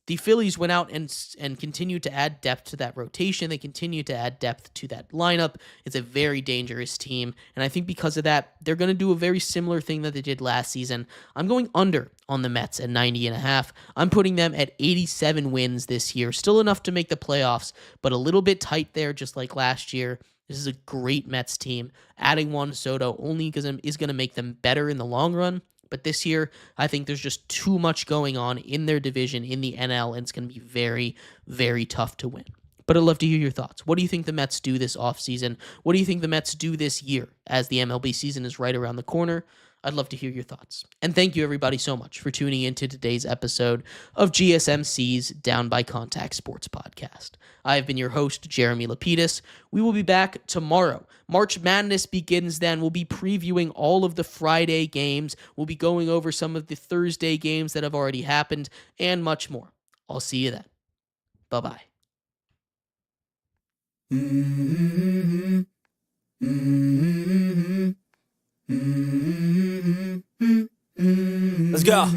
The Phillies went out and continued to add depth to that rotation. They continued to add depth to that lineup. It's a very dangerous team, and I think because of that, they're going to do a very similar thing that they did last season. I'm going under on the Mets at 90.5. I'm putting them at 87 wins this year. Still enough to make the playoffs, but a little bit tight there, just like last year. This is a great Mets team. Adding Juan Soto only is going to make them better in the long run. But this year, I think there's just too much going on in their division, in the NL, and it's going to be very, very tough to win. But I'd love to hear your thoughts. What do you think the Mets do this offseason? What do you think the Mets do this year as the MLB season is right around the corner? I'd love to hear your thoughts. And thank you, everybody, so much for tuning into today's episode of GSMC's Down by Contact Sports Podcast. I have been your host, Jeremy Lapidus. We will be back tomorrow. March Madness begins then. We'll be previewing all of the Friday games. We'll be going over some of the Thursday games that have already happened and much more. I'll see you then. Bye-bye. Mm-hmm. Mm-hmm. Let's go.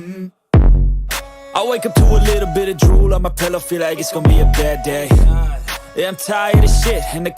I wake up to a little bit of drool on my pillow, feel like it's gonna be a bad day. Yeah, I'm tired of shit and the